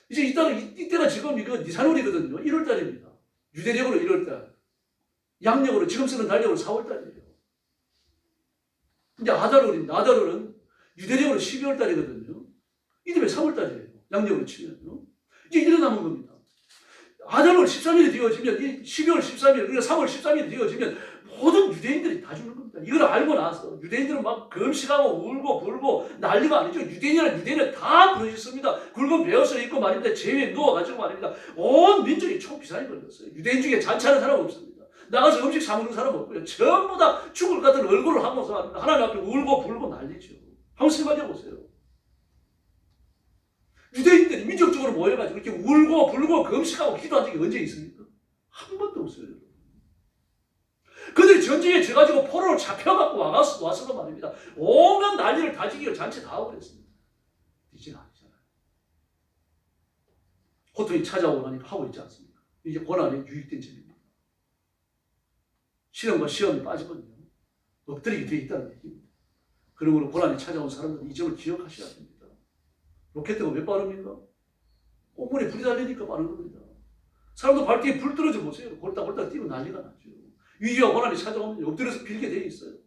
이제 이때가 지금 이거 니산월이거든요. 1월달입니다. 유대력으로 1월달, 양력으로 지금 쓰는 달력으로 4월달이에요. 이제 아달월입니다. 아달월은 유대력으로 12월달이거든요. 이때면 3월달이에요. 양력으로 치면요. 이제 1년 남은 겁니다. 아달월 13일이 되어지면 12월 13일, 그러니까 3월 13일이 되어지면 모든 유대인들이 다 죽는 겁니다. 이걸 알고 나서 유대인들은 막 금식하고 울고 불고 난리가 아니죠. 유대인은 다 부르셨습니다. 굵은 베옷을 입고 말입니다. 제위에 누워가지고 말입니다. 온 민족이 총비상이 걸렸어요. 유대인 중에 잔치하는 사람 없습니다. 나가서 음식 사먹는 사람 없고요. 전부 다 죽을 것 같은 얼굴을 하면서 말입니다. 하나님 앞에 울고 불고 난리죠. 한번 생각해 보세요. 유대인들이 민족적으로 모여가지고 이렇게 울고 불고 금식하고 기도한 적이 언제 있습니까? 한 번도 없어요. 그들이 전쟁에 져가지고 포로로 잡혀갖고 와서 말입니다. 온갖 난리를 다지기로 잔치 다 하고 그랬습니다. 이제 아니잖아요. 고통이 찾아오나니 하고 있지 않습니까? 이게 고난의 유익된 점입니다. 시험과 시험이 빠지거든요. 엎드리게 되어 있다는 얘기입니다. 그러므로 고난이 찾아온 사람들은 이 점을 기억하셔야 됩니다. 로켓대가 왜 빠릅니까? 꽃물에 불이 달리니까 빠른 겁니다. 사람도 발뒤에 불 떨어져 보세요. 골딱 뛰면 난리가 나죠. 위기와 고난이 찾아오면 엎드려서 빌게 되어 있어요.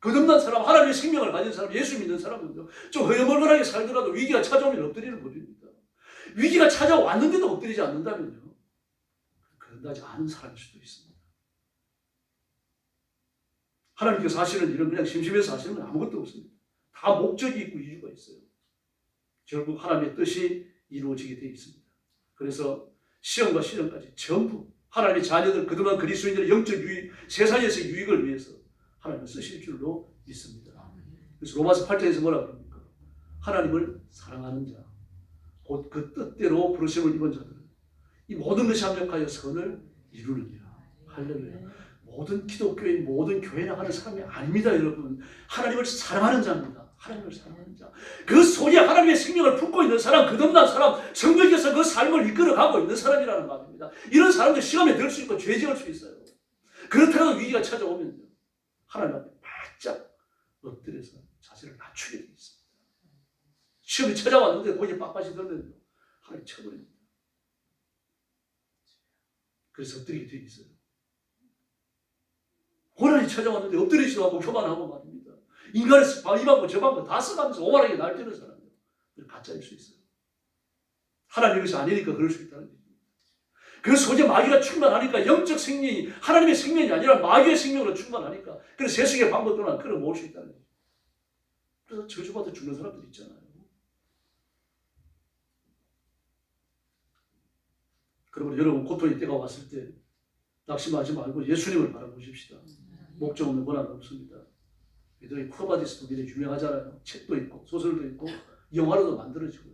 거듭난 사람, 하나님의 생명을 가진 사람, 예수 믿는 사람은요, 좀 허여멀건하게 살더라도 위기가 찾아오면 엎드리는 법입니다. 위기가 찾아왔는데도 엎드리지 않는다면요, 거듭나지 않은 사람일 수도 있습니다. 하나님께서 하시는 일은 그냥 심심해서 하시는 건 아무것도 없습니다. 다 목적이 있고 이유가 있어요. 결국 하나님의 뜻이 이루어지게 되어 있습니다. 그래서 시험과 시련까지 전부 하나님의 자녀들, 그동안 그리스도인들의 영적 유익, 세상에서의 유익을 위해서 하나님을 쓰실 줄로 믿습니다. 그래서 로마서 8장에서 뭐라고 합니까? 하나님을 사랑하는 자, 곧 그 뜻대로 부르심을 입은 자들은 이 모든 것이 합력하여 선을 이루느니라. 할렐루야. 모든 기독교인, 모든 교회 나가는 사람이 아닙니다, 여러분. 하나님을 사랑하는 자입니다. 하나님을 사랑하는 자. 그 속에 하나님의 생명을 품고 있는 사람, 거듭난 사람, 성령께서 그 삶을 이끌어가고 있는 사람이라는 말입니다. 이런 사람들 시험에 들 수 있고 죄 지을 수 있어요. 그렇다고 위기가 찾아오면요, 하나님 앞에 바짝 엎드려서 자세를 낮추게 되어 있습니다. 시험이 찾아왔는데 거기에 빳빳이 들면요, 하나님 쳐버립니다. 그래서 엎드리게 되어 있어요. 고난이 찾아왔는데 엎드리지도 않고 교만하고 말입니다. 인간의 이 방법 저 방법 다 써가면서 오만하게 날뛰는 사람들, 가짜일 수 있어요. 하나님의 것이 아니니까 그럴 수 있다는 얘기입니다. 그 속에 마귀가 충만하니까 영적 생명이 하나님의 생명이 아니라 마귀의 생명으로 충만하니까 그래서 세속의 방법으로는 끌어모을 수 있다는 얘기입니다. 그래서 저주받아 죽는 사람들 있잖아요. 그러면 여러분, 고통의 때가 왔을 때 낙심하지 말고 예수님을 바라보십시다. 목적 없는 고난 없습니다. 베드로의 쿠르바디스도 굉장히 유명하잖아요. 책도 있고 소설도 있고 영화로도 만들어지고요.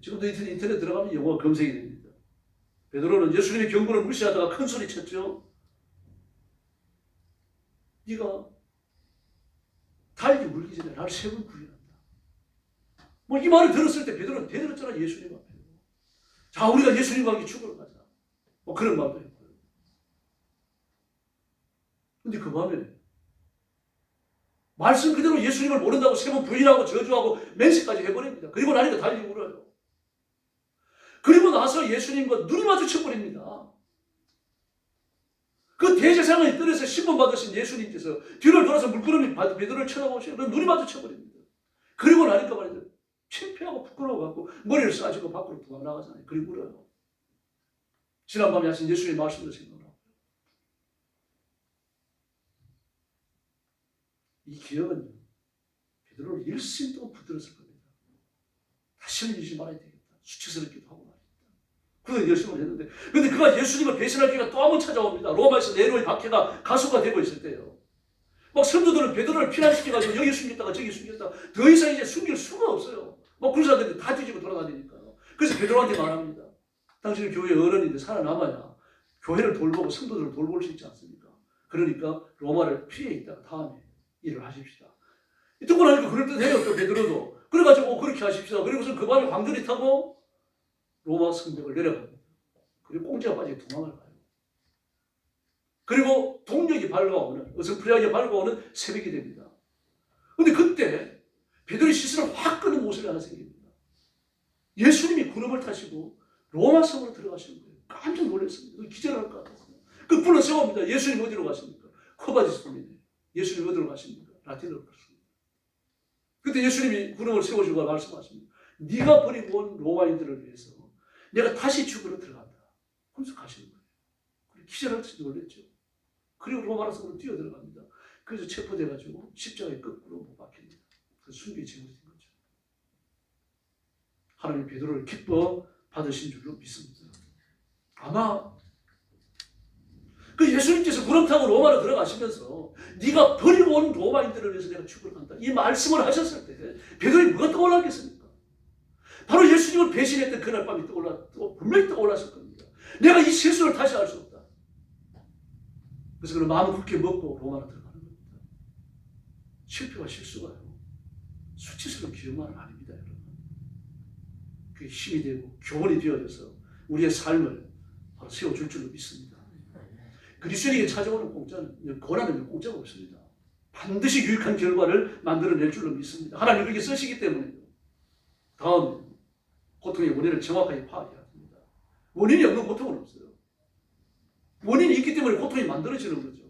지금도 인터넷 들어가면 영화가 검색이 됩니다. 베드로는 예수님의 경고를 무시하다가 큰 소리 쳤죠. 네가 달기 물기 전에 나를 3번 부인한다. 뭐 이 말을 들었을 때 베드로는 대들었잖아, 예수님 앞에. 자, 우리가 예수님과 함께 죽으러 가자. 뭐 그런 말도 했고요. 근데 그 밤에 말씀 그대로 예수님을 모른다고 3번 부인하고 저주하고 맹세까지 해버립니다. 그리고 나니까 달리 울어요. 그리고 나서 예수님과 눈이 마주쳐버립니다. 그 대제사장의 뜰에서 신분 받으신 예수님께서 뒤를 돌아서 물끄러미 베드로를 쳐다보시고 눈이 마주쳐버립니다. 그리고 나니까 말이죠, 창피하고 부끄러워갖고 머리를 싸지고 밖으로 도망나가잖아요. 그리고 울어요. 지난밤에 하신 예수님의 말씀도 생각나고. 이 기억은요, 베드로를 일생 동안 붙들었을 겁니다. 다시는 이러지 말아야 되겠다. 수치스럽기도 하고 말입니다. 그는 열심히 했는데, 근데 그가 예수님을 배신할 기회가 또 한 번 찾아옵니다. 로마에서 네로의 박해가 가수가 되고 있을 때요. 막 성도들은 베드로를 피난시켜가지고 여기 숨겼다가 저기 숨겼다가 더 이상 이제 숨길 수가 없어요. 막 그런 사람들이 다 뒤지고 돌아다니니까요. 그래서 베드로한테 말합니다. 당신은 교회 어른인데 살아남아야 교회를 돌보고 성도들을 돌볼 수 있지 않습니까? 그러니까 로마를 피해 있다가 다음에 일을 하십시다. 듣고 나니까 그럴듯해요. 또 베드로도. 그래가지고 그렇게 하십시다. 그리고서 그 밤에 광전이 타고 로마 성벽을 내려갑니다. 그리고 꽁지가 빠지게 도망을 가요. 그리고 동력이 밝아오는, 어슴푸레하게 밝아오는 새벽이 됩니다. 근데 그때 베드로의 시선을 확 끄는 모습이 하나 생깁니다. 예수님이 구름을 타시고 로마 성으로 들어가시는 거예요. 깜짝 놀랐습니다. 기절할 것 같았어요. 그 불러 세웁니다. 예수님 어디로 가십니까? 코바디스입니다. 예수님 어디로 가십니까? 라틴어로 그렇습니다. 그때 예수님이 구름을 세우시고 말씀하십니다. 네가 버리고 온 로마인들을 위해서 내가 다시 죽으러 들어간다. 하면서 가시는 거예요. 기절하듯이 놀랬죠. 그리고 로마로 성으로 뛰어 들어갑니다. 그래서 체포돼가지고 십자가에 거꾸로 못 박힙니다. 그래서 순교의 제물이 된 거죠. 하나님 베드로를 기뻐 받으신 줄로 믿습니다. 아마 그 예수님께서 구름 타고 로마로 들어가시면서 네가 버리고 온 로마인들을 위해서 내가 죽으러 간다. 이 말씀을 하셨을 때 베드로이 뭐가 떠올랐겠습니까? 바로 예수님을 배신했던 그날 밤이 분명히 떠올랐을 겁니다. 내가 이 실수를 다시 할 수 없다. 그래서 그는 마음 굳게 먹고 로마로 들어가는 겁니다. 실패와 실수가요. 수치스러운 기억만은 아닙니다, 여러분. 그게 힘이 되고 교훈이 되어져서 우리의 삶을 바로 세워줄 줄로 믿습니다. 그리스도인에게 찾아오는 공짜는, 고난은 공짜가 없습니다. 반드시 유익한 결과를 만들어낼 줄로 믿습니다. 하나님 그렇게 쓰시기 때문에 다음 고통의 원인을 정확하게 파악해야 합니다. 원인이 없는 고통은 없어요. 원인이 있기 때문에 고통이 만들어지는 거죠.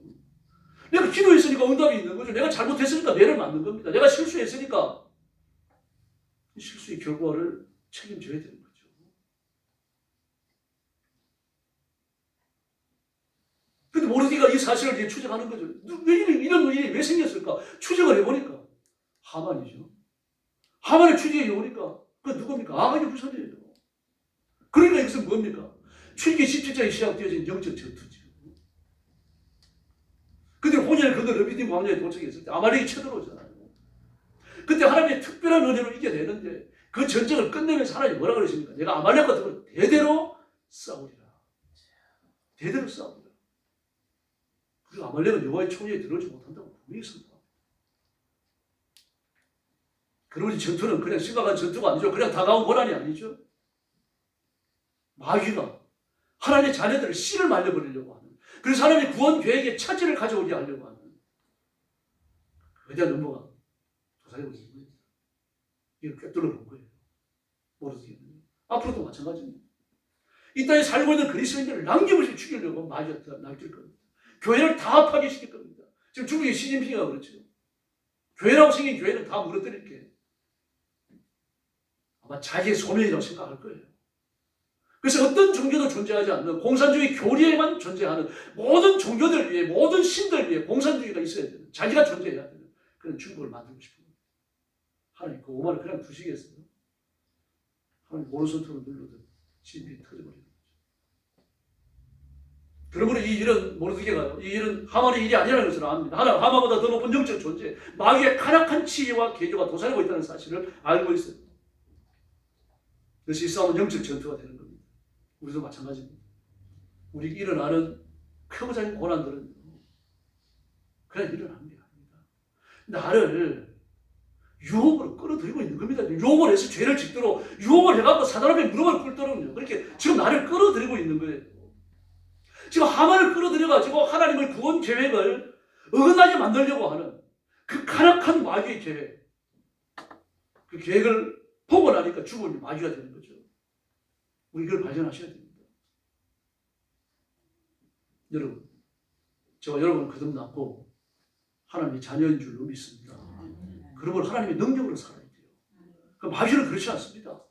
내가 기도했으니까 응답이 있는 거죠. 내가 잘못했으니까 매를 맞는 겁니다. 내가 실수했으니까 이 실수의 결과를 책임져야 되는 거죠. 근데 모르디가 이 사실을 이제 추적하는 거죠. 왜 이런 일이 왜 생겼을까? 추적을 해보니까 하만이죠. 하만을 추적해보니까 그 누굽니까? 아간의 후손이에요. 그러니까 이것은 뭡니까? 출애굽기 17장에 시작되어진 영적 전투죠. 근데 혼혈 그거 르비딤 광야에 도착했을 때 아말렉이 쳐들어오잖아요. 그때 하나님의 특별한 은혜로 이겨내는데 그 전쟁을 끝내면서 하나님 뭐라 그러십니까? 내가 아말렉과 더불어 대대로 싸우리라. 대대로 싸우리라. 그리고 아말렉은 여호와의 총애에 들어오지 못한다고 분명히 선포합니다. 그러면 이 전투는 그냥 심각한 전투가 아니죠. 그냥 다가온 고난이 아니죠. 마귀가 하나님의 자녀들을 씨를 말려버리려고 하는, 그래서 하나님의 구원 계획에 차질을 가져오게 하려고 하는 거대한 음모가 도사리고 있는 거예요. 이걸 꿰뚫어 본 거예요. 모르겠네요. 앞으로도 마찬가지입니다. 이 땅에 살고 있는 그리스도인들을 남김없이 죽이려고 마귀가 날뛸 겁니다. 교회를 다 파괴시킬 겁니다. 지금 중국의 시진핑이가 그렇죠. 교회라고 생긴 교회는 다 무너뜨릴게. 아마 자기의 소명이라고 생각할 거예요. 그래서 어떤 종교도 존재하지 않는 공산주의 교리에만 존재하는 모든 종교들 위해, 모든 신들 위해 공산주의가 있어야 되는, 자기가 존재해야 되는 그런 중국을 만들고 싶은 거예요. 하나님 그 오만을 그냥 두시겠어요? 하나님 오른손톱으로 눌러도 진빈이 터져버리는 거죠. 그러므로 이 일은 모르드게가요, 이 일은 하만의 일이 아니라는 것을 압니다. 하만보다 더 높은 영적 존재, 마귀의 가락한 지혜와 계조가 도사리고 있다는 사실을 알고 있어요. 그래서 이 싸움은 영적 전투가 되는 겁니다. 우리도 마찬가지입니다. 우리 일어나는 크고작은 고난들은 그냥 일어나는 게 아닙니다. 나를 유혹으로 끌어들이고 있는 겁니다. 유혹을 해서 죄를 짓도록 유혹을 해갖고 사단 앞에 무릎을 꿇도록요. 그렇게 지금 나를 끌어들이고 있는 거예요. 지금 하만을 끌어들여가지고 하나님의 구원 계획을 어긋나게 만들려고 하는 그 가락한 마귀의 계획, 그 계획을 보고 나니까 죽음이 마귀가 되는 거죠. 우리 이걸 발견하셔야 됩니다. 여러분, 제가 여러분을 거듭났고 하나님의 자녀인 줄로 믿습니다. 그러므로 하나님의 능력으로 살아야 돼요. 그 마귀는 그렇지 않습니다.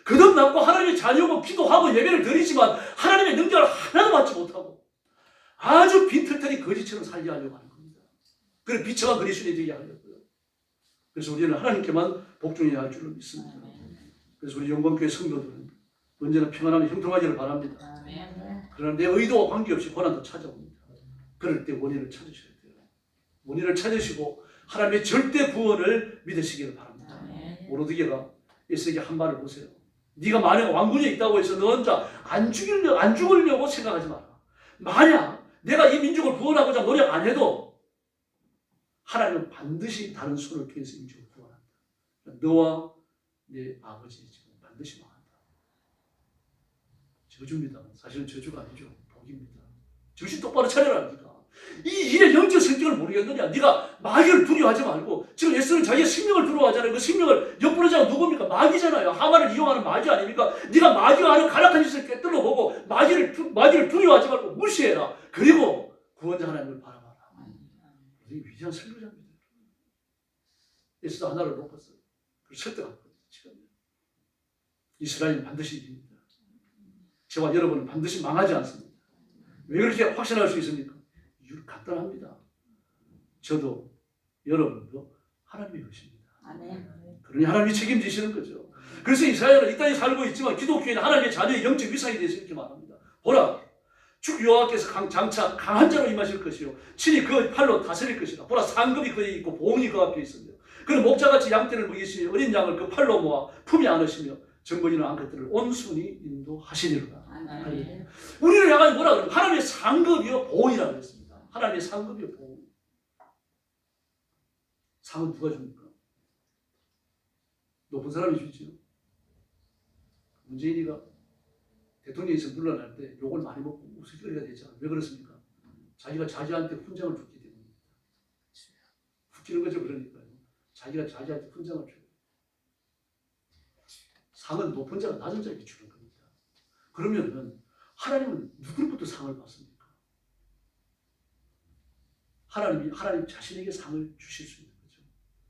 거듭났고 하나님의 자녀고 기도하고 예배를 드리지만 하나님의 능력을 하나도 받지 못하고 아주 빈털터리 거지처럼 살게 하려고 하는 겁니다. 그래서 비천한 그리스도인이 되게 하려고요. 그래서 우리는 하나님께만 복종해야 할 줄로 믿습니다. 그래서 우리 영광교회 성도들은 언제나 평안함이 형통하기를 바랍니다. 그러나 내 의도와 관계없이 고난도 찾아옵니다. 그럴 때 원인을 찾으셔야 돼요. 원인을 찾으시고 하나님의 절대 구원을 믿으시기를 바랍니다. 모르드게가 에스에게 한 말을 보세요. 네가 만약 왕궁에 있다고 해서 너 혼자 안 죽으려고 생각하지 마라. 만약 내가 이 민족을 구원하고자 노력 안 해도 하나님은 반드시 다른 손을 통해서 이 민족을 구원한다. 너와 내 아버지 지금 반드시 망한다. 저주입니다. 사실은 저주가 아니죠. 복입니다. 정신 똑바로 차려라. 네가 이 일의 영적 성격을 모르겠느냐. 네가 마귀를 두려워하지 말고 지금 예수는 자기의 생명을 두려워하잖아요. 그 생명을 엿보는 자가 누굽니까? 마귀잖아요. 하만을 이용하는 마귀 아닙니까? 네가 마귀가 하는 가락한 짓을 꿰뚫어 보고 마귀를 두려워하지 말고 무시해라. 그리고 구원자 하나님을 바라봐라. 우리 위대한 설교자입니다. 예수도 하나를 놓았어요. 그걸 설득하거든요. 지금 이스라엘은 반드시 이깁니다. 저와 여러분은 반드시 망하지 않습니다. 왜 그렇게 확신할 수 있습니까? 이유는 간단합니다. 저도 여러분도 하나님의 것입니다. 그러니 하나님이 책임지시는 거죠. 그래서 이스라엘은 이 땅에 살고 있지만 기독교인은 하나님의 자녀의 영적 위상에 대해서 이렇게 말합니다. 보라, 주 여호와께서 장차 강한 자로 임하실 것이요 친히 그 팔로 다스릴 것이라. 보라, 상급이 그에 있고 보응이 그 앞에 있으며 그는 목자같이 양떼를 먹이시며 어린 양을 그 팔로 모아 품에 안으시며 정번이나 암컷들을 온순히 인도하시리로다. 우리를 향하여 뭐라 그러면 하나님의 상급이요 보응이라고 했습니다. 하나님의 상급이요 보응. 상은 누가 줍니까? 높은 사람이 주지요. 문재인이가 대통령에서 물러날 때 욕을 많이 먹고 우스갯거리가 되잖아요. 왜 그렇습니까? 자기가 자기한테 훈장을 줬기 때문입니다. 웃기는 거죠. 그러니까요. 자기가 자기한테 훈장을 줘요. 상은 높은 자가 낮은 자에게 주는 겁니다. 그러면은 하나님은 누구로부터 상을 받습니까? 하나님 자신에게 상을 주실 수 있는 거죠.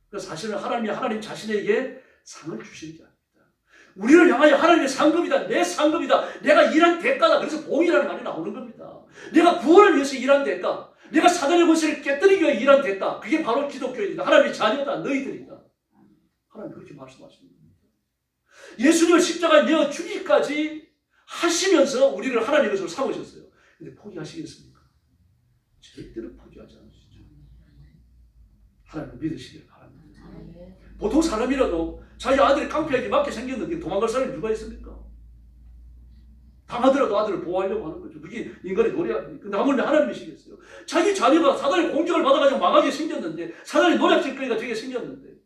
그러니까 사실은 하나님 자신에게 상을 주시는 게 아닙니다. 우리를 향하여 하나님의 상급이다, 내 상급이다, 내가 일한 대가다. 그래서 보응이라는 말이 나오는 겁니다. 내가 구원을 위해서 일한 대가, 내가 사단의 권세를 깨뜨리기 위해 일한 대가, 그게 바로 기독교인이다. 하나님의 자녀다, 너희들이다. 하나님 그렇게 말씀하시는 겁니다. 예수님을 십자가에 내어 주기까지 하시면서 우리를 하나님의 것으로 삼으셨어요. 근데 포기하시겠습니까? 절대로 포기하지 않으시죠. 하나님을 믿으시길 바랍니다. 보통 사람이라도 자기 아들이 깡패에게 맞게 생겼는데 도망갈 사람이 누가 있습니까? 당하더라도 아들을 보호하려고 하는 거죠. 그게 인간의 도리 아닙니까? 근데 하물며 하나님이시겠어요. 자기 자녀가 사단의 공격을 받아가지고 망하게 생겼는데, 사단의 노략질거리가 되게 생겼는데,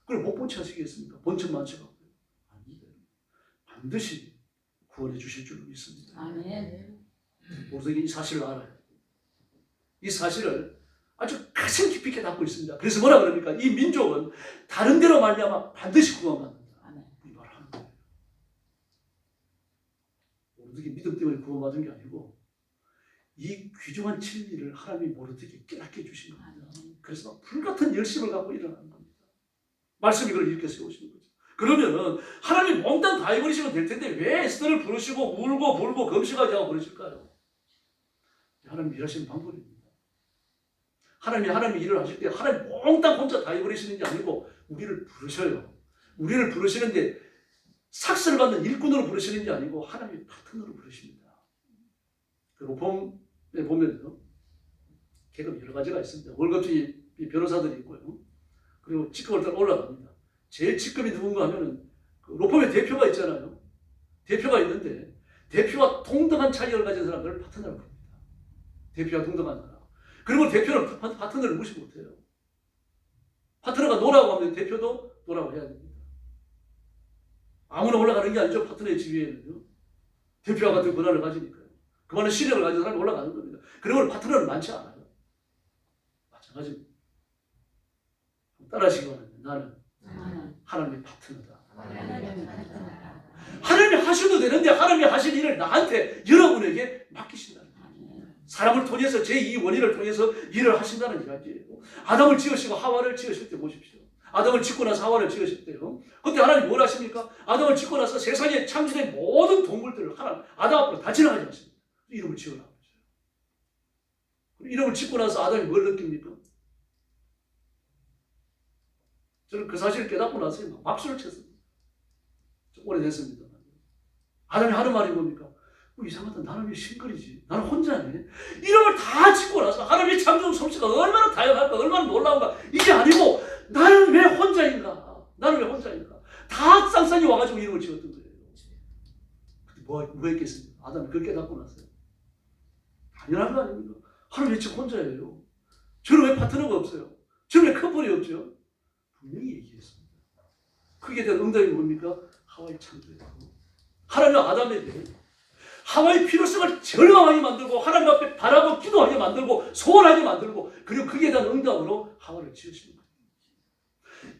그걸 못 본체 하시겠습니까? 본천만체가. 아닙니다. 반드시 구원해 주실 줄 믿습니다. 우리에게 이 사실을 알아요. 이 사실을 아주 가슴 깊이 있게 담고 있습니다. 그래서 뭐라 그럽니까? 이 민족은 다른 데로 말미암아 반드시 구원받는다. 이 말을 하는 거예요. 모르드게 믿음 때문에 구원받은 게 아니고 이 귀중한 진리를 하나님이 모르드게 깨닫게 해주신 겁니다. 그래서 막 불같은 열심을 갖고 일어나는 겁니다. 말씀이 그걸 이렇게 세우시는 거죠. 그러면은 하나님이 몽땅 다 해버리시면 될 텐데 왜 에스더를 부르시고 울고 불고 금식하게 하고 그러실까요? 하나님 일하시는 방법입니다. 하나님이 일을 하실 때 하나님 몽땅 혼자 다 해버리시는 게 아니고 우리를 부르셔요. 우리를 부르시는데 삭스를 받는 일꾼으로 부르시는 게 아니고 하나님의 파트너로 부르십니다. 그 로펌에 보면요, 계급 여러 가지가 있습니다. 월급쟁이 변호사들이 있고요. 그리고 직급을 따라 올라갑니다. 제일 직급이 누군가 하면은 그 로펌의 대표가 있잖아요. 대표가 있는데 대표와 동등한 자격을 가진 사람들을 파트너로 부릅니다. 대표와 동등한 사람. 그리고 대표는 파트너를 무시 못해요. 파트너가 노라고 하면 대표도 노라고 해야 됩니다. 아무나 올라가는 게 아니죠. 파트너의 지위에는요. 대표와 같은 권한을 가지니까요. 그만한 시력을 가진 사람이 올라가는 겁니다. 그리고 파트너는 많지 않아요. 마찬가지입니다. 따라하시기 바랍니다. 나는 하나님의 파트너다. 하나님이 하셔도 되는데 하나님이 하신 일을 나한테, 여러분에게 맡기신다는 거예요. 사람을 통해서 제2 원인을 통해서 일을 하신다는 이야기예요. 아담을 지으시고 하와를 지으실 때 보십시오. 아담을 짓고 나서 하와를 지으실 때요. 그때 하나님 뭘 하십니까? 아담을 짓고 나서 세상에 창조된 모든 동물들을 아담 앞으로 다 지나가게 하십니다. 이름을 지으라고 하죠. 이름을 짓고 나서 아담이 뭘 느낍니까? 저는 그 사실을 깨닫고 나서 막 박수를 쳤습니다. 좀 오래됐습니다. 아담이 하는 말이 뭡니까? 이상하다. 나는 왜 싱글이지? 나는 혼자네. 이름을 다 짓고 나서 하나님의 창조 솜씨가 얼마나 다양할까, 얼마나 놀라운가. 이게 아니고 나는 왜 혼자인가? 나는 왜 혼자인가? 다 쌍쌍이 와가지고 이름을 지었던 거예요. 근데 뭐 했겠습니까? 아담이 그걸 깨닫고 나서요. 당연한 거 아닙니까? 하나님 왜 지금 혼자예요? 저는 왜 파트너가 없어요? 저는 왜 커플이 없죠? 분명히 얘기했습니다. 그게 대한 응답이 뭡니까? 하와의 창조예요. 하나님은 아담에게 하와의 필요성을 절망하게 만들고 하나님 앞에 바라고 기도하게 만들고 소원하게 만들고 그리고 그에 대한 응답으로 하와를 지으신 거예요.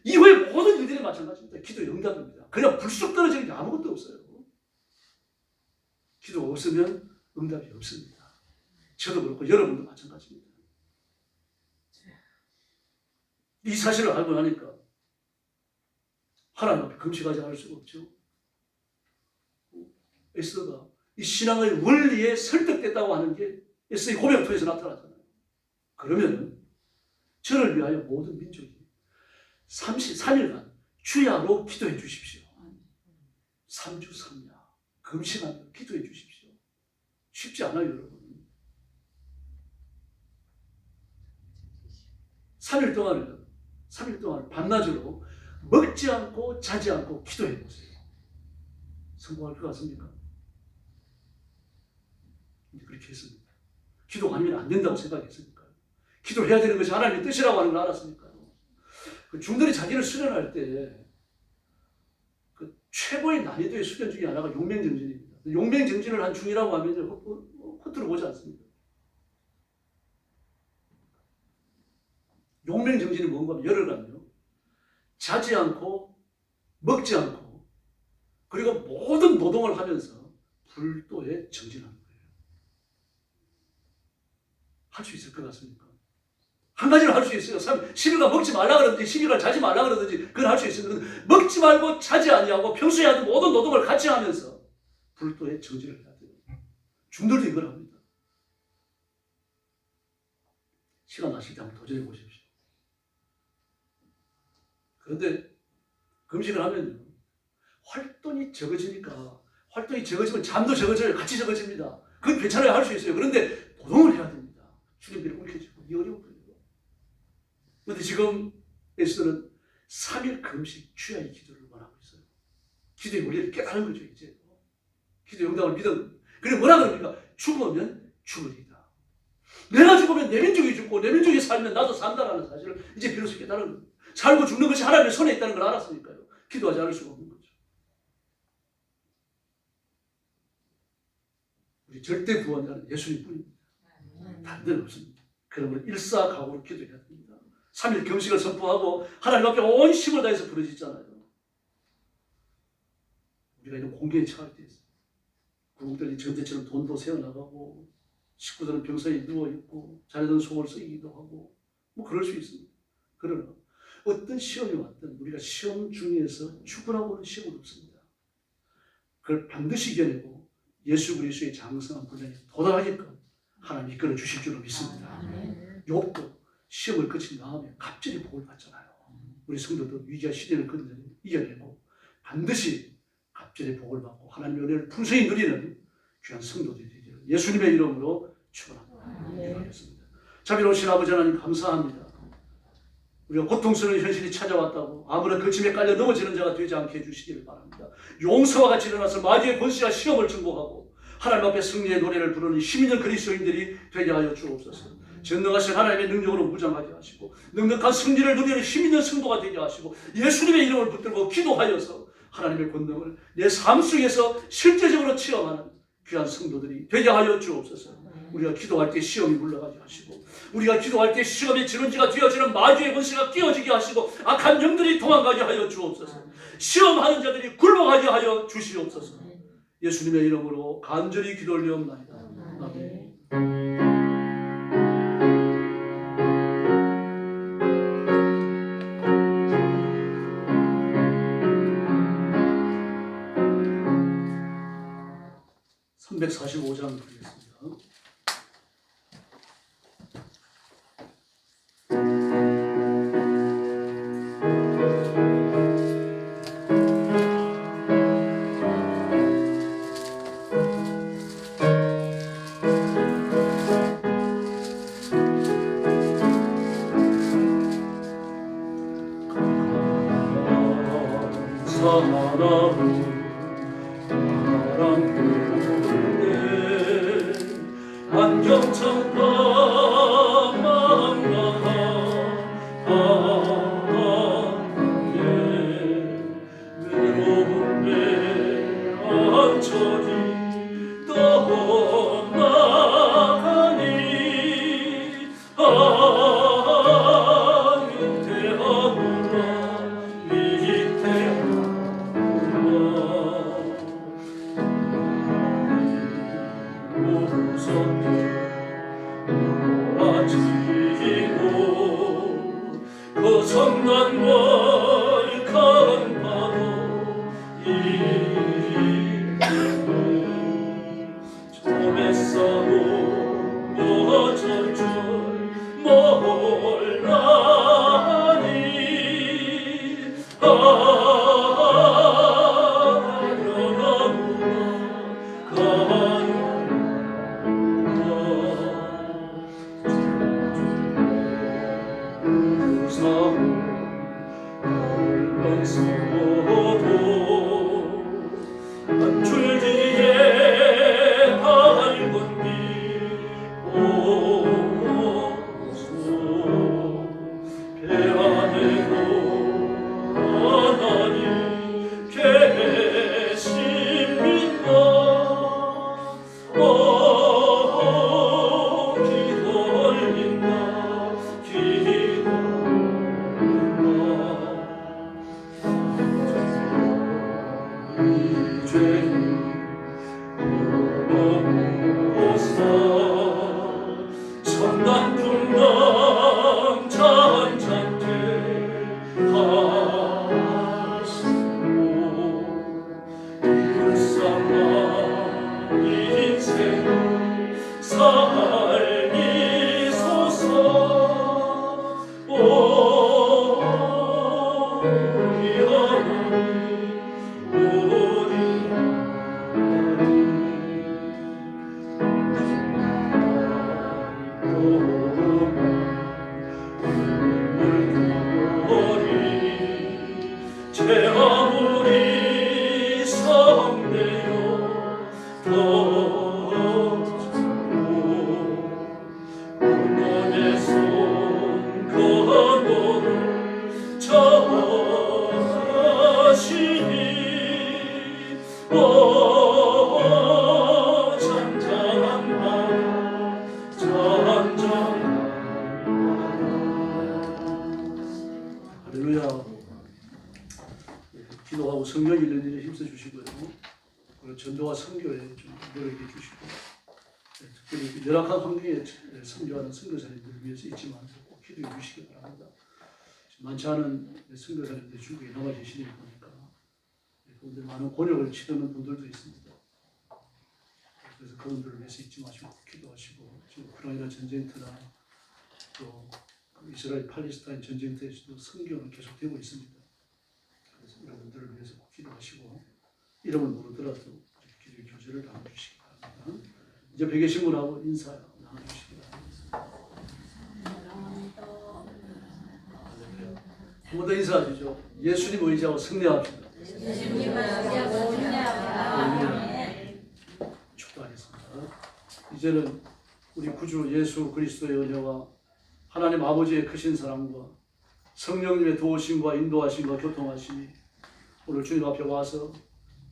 이후에 모든 일들이 마찬가지입니다. 기도의 응답입니다. 그냥 불쑥 떨어지는 게 아무것도 없어요. 기도가 없으면 응답이 없습니다. 저도 그렇고 여러분도 마찬가지입니다. 이 사실을 알고 나니까 하나님 앞에 금식하지 않을 수가 없죠. 에스더가 이 신앙의 원리에 설득됐다고 하는 게 에스더의 고백을 통해서 나타나잖아요. 그러면 저를 위하여 모든 민족이 33일간 주야로 기도해 주십시오. 3주 3야 금식하며 기도해 주십시오. 쉽지 않아요, 여러분. 3일 동안 밤낮으로 먹지 않고 자지 않고 기도해 보세요. 성공할 것 같습니까? 그렇게 했습니다. 기도가 아니면 안 된다고 생각했으니까요. 기도해야 되는 것이 하나님의 뜻이라고 하는 걸 알았으니까요. 그 중들이 자기를 수련할 때 그 최고의 난이도의 수련 중에 하나가 용맹정진입니다. 용맹정진을 한 중이라고 하면 허투루 보지 않습니다. 용맹정진이 뭔가 하면 열흘간요. 자지 않고 먹지 않고 그리고 모든 노동을 하면서 불도에 정진하는 거예요. 할 수 있을 것 같습니까? 한 가지는 할 수 있어요. 10일간 먹지 말라 그러든지 10일간 자지 말라 그러든지 그건 할 수 있어요. 먹지 말고 자지 아니하고 평소에 하던 모든 노동을 같이 하면서 불도에 정진을 해야 돼요. 중들도 이걸 합니다. 시간 나실 때 한번 도전해 보십시오. 그런데 금식을 하면요. 활동이 적어지니까 활동이 적어지면 잠도 적어져요. 같이 적어집니다. 그건 괜찮아요. 할 수 있어요. 그런데 노동을 해야 됩니다. 주님들이 움켜쥐고 이 어려운 거예요. 그런데 지금 에스더는 3일 금식 주야의 기도를 원하고 있어요. 기도의 원리를 깨달은 거죠. 이제 기도의 응답을 믿은. 그리고 뭐라 그럽니까? 죽으면 죽으리다. 내가 죽으면 내 민족이 죽고 내 민족이 살면 나도 산다라는 사실을 이제 비로소 깨달은 거예요. 살고 죽는 것이 하나님의 손에 있다는 걸 알았으니까요. 기도하지 않을 수가 없는 거죠. 우리 절대 구원자는 예수님뿐입니다. 다른 데는 없습니다. 그러므로 일사각오로 기도해야 됩니다. 3일 금식을 선포하고 하나님 앞에 온 힘을 다해서 부르짖잖아요. 우리가 이런 공경에 처할 때 있어요. 구국들이 전대처럼 돈도 세워나가고 식구들은 병상에 누워있고 자녀들은 속을 썩이기도 하고 뭐 그럴 수 있습니다. 그러나 어떤 시험이 왔든 우리가 시험 중에서 죽으라고 하는 시험은 없습니다. 그걸 반드시 이겨내고 예수 그리스도의 장성한 분량에 도달하게끔 하나님 이끌어 주실 줄로 믿습니다. 욥도 시험을 거친 다음에 갑절히 복을 받잖아요. 우리 성도도 위기와 시련을 이겨내고 반드시 갑절의 복을 받고 하나님의 은혜를 풍성히 누리는 귀한 성도들이 되기를 예수님의 이름으로 축원합니다. 기도하겠습니다. 자비로우신 아버지 하나님 감사합니다. 우리가 고통스러운 현실이 찾아왔다고 아무런 거침에 깔려 넘어지는 자가 되지 않게 해주시기를 바랍니다. 용서와 같이 일어나서 마귀의 권세와 시험을 증복하고 하나님 앞에 승리의 노래를 부르는 힘 있는 그리스도인들이 되게 하여 주옵소서. 전능하신 하나님의 능력으로 무장하게 하시고 넉넉한 승리를 누리는 힘 있는 성도가 되게 하시고 예수님의 이름을 붙들고 기도하여서 하나님의 권능을 내 삶 속에서 실제적으로 체험하는 귀한 성도들이 되게 하여 주옵소서. 우리가 기도할 때 시험이 물러가게 하시고 우리가 기도할 때 시험의 지론지가 되어지는 마귀의 권세가 끼어지게 하시고 악한 영들이 도망가게 하여 주옵소서. 시험하는 자들이 굴복하게 하여 주시옵소서. 예수님의 이름으로 간절히 기도 올리옵나이다. 아멘. (345장) 드리겠습니다. 기도하고 성경 읽는 일에 힘써 주시고요. 그리고 전도와 선교에 좀 노력해 주시고, 특별히 열악한 환경에 선교하는 선교사님들을 위해서 잊지만 꼭 기도해 주시기 바랍니다. 많지 않은 선교사님들 중국에 남아 계시니 보니까 그분들 많은 곤욕을 치르는 분들도 있습니다. 그래서 그분들을 위해서 잊지 마시고 기도하시고, 지금 우크라이나 전쟁터나 또 이스라엘 팔레스타인 전쟁터에서도 선교는 계속되고 있습니다. 그래서 여러분들을 위해서 꼭 기도하시고, 이름을 모르더라도 기도의 교제를 나눠주시기 바랍니다. 이제 베개 신문하고 인사 나눠주시기 바랍니다. 한 번 더 인사하시죠. 예수님 의지하고 승리합시다. 축도하겠습니다. 이제는 우리 구주 예수 그리스도의 은혜와 하나님 아버지의 크신 사랑과 성령님의 도우심과 인도하심과 교통하심이 오늘 주님 앞에 와서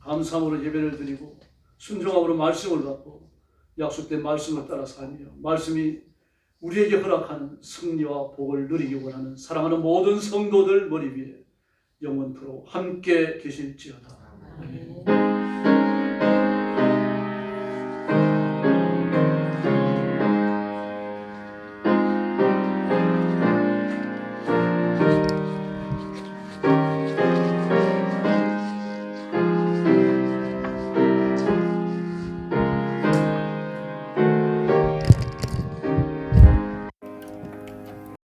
감사함으로 예배를 드리고 순종함으로 말씀을 받고 약속된 말씀을 따라 살며 말씀이 우리에게 허락하는 승리와 복을 누리기 원하는 사랑하는 모든 성도들 머리 위에 영원토록 함께 계실지어다. 아멘.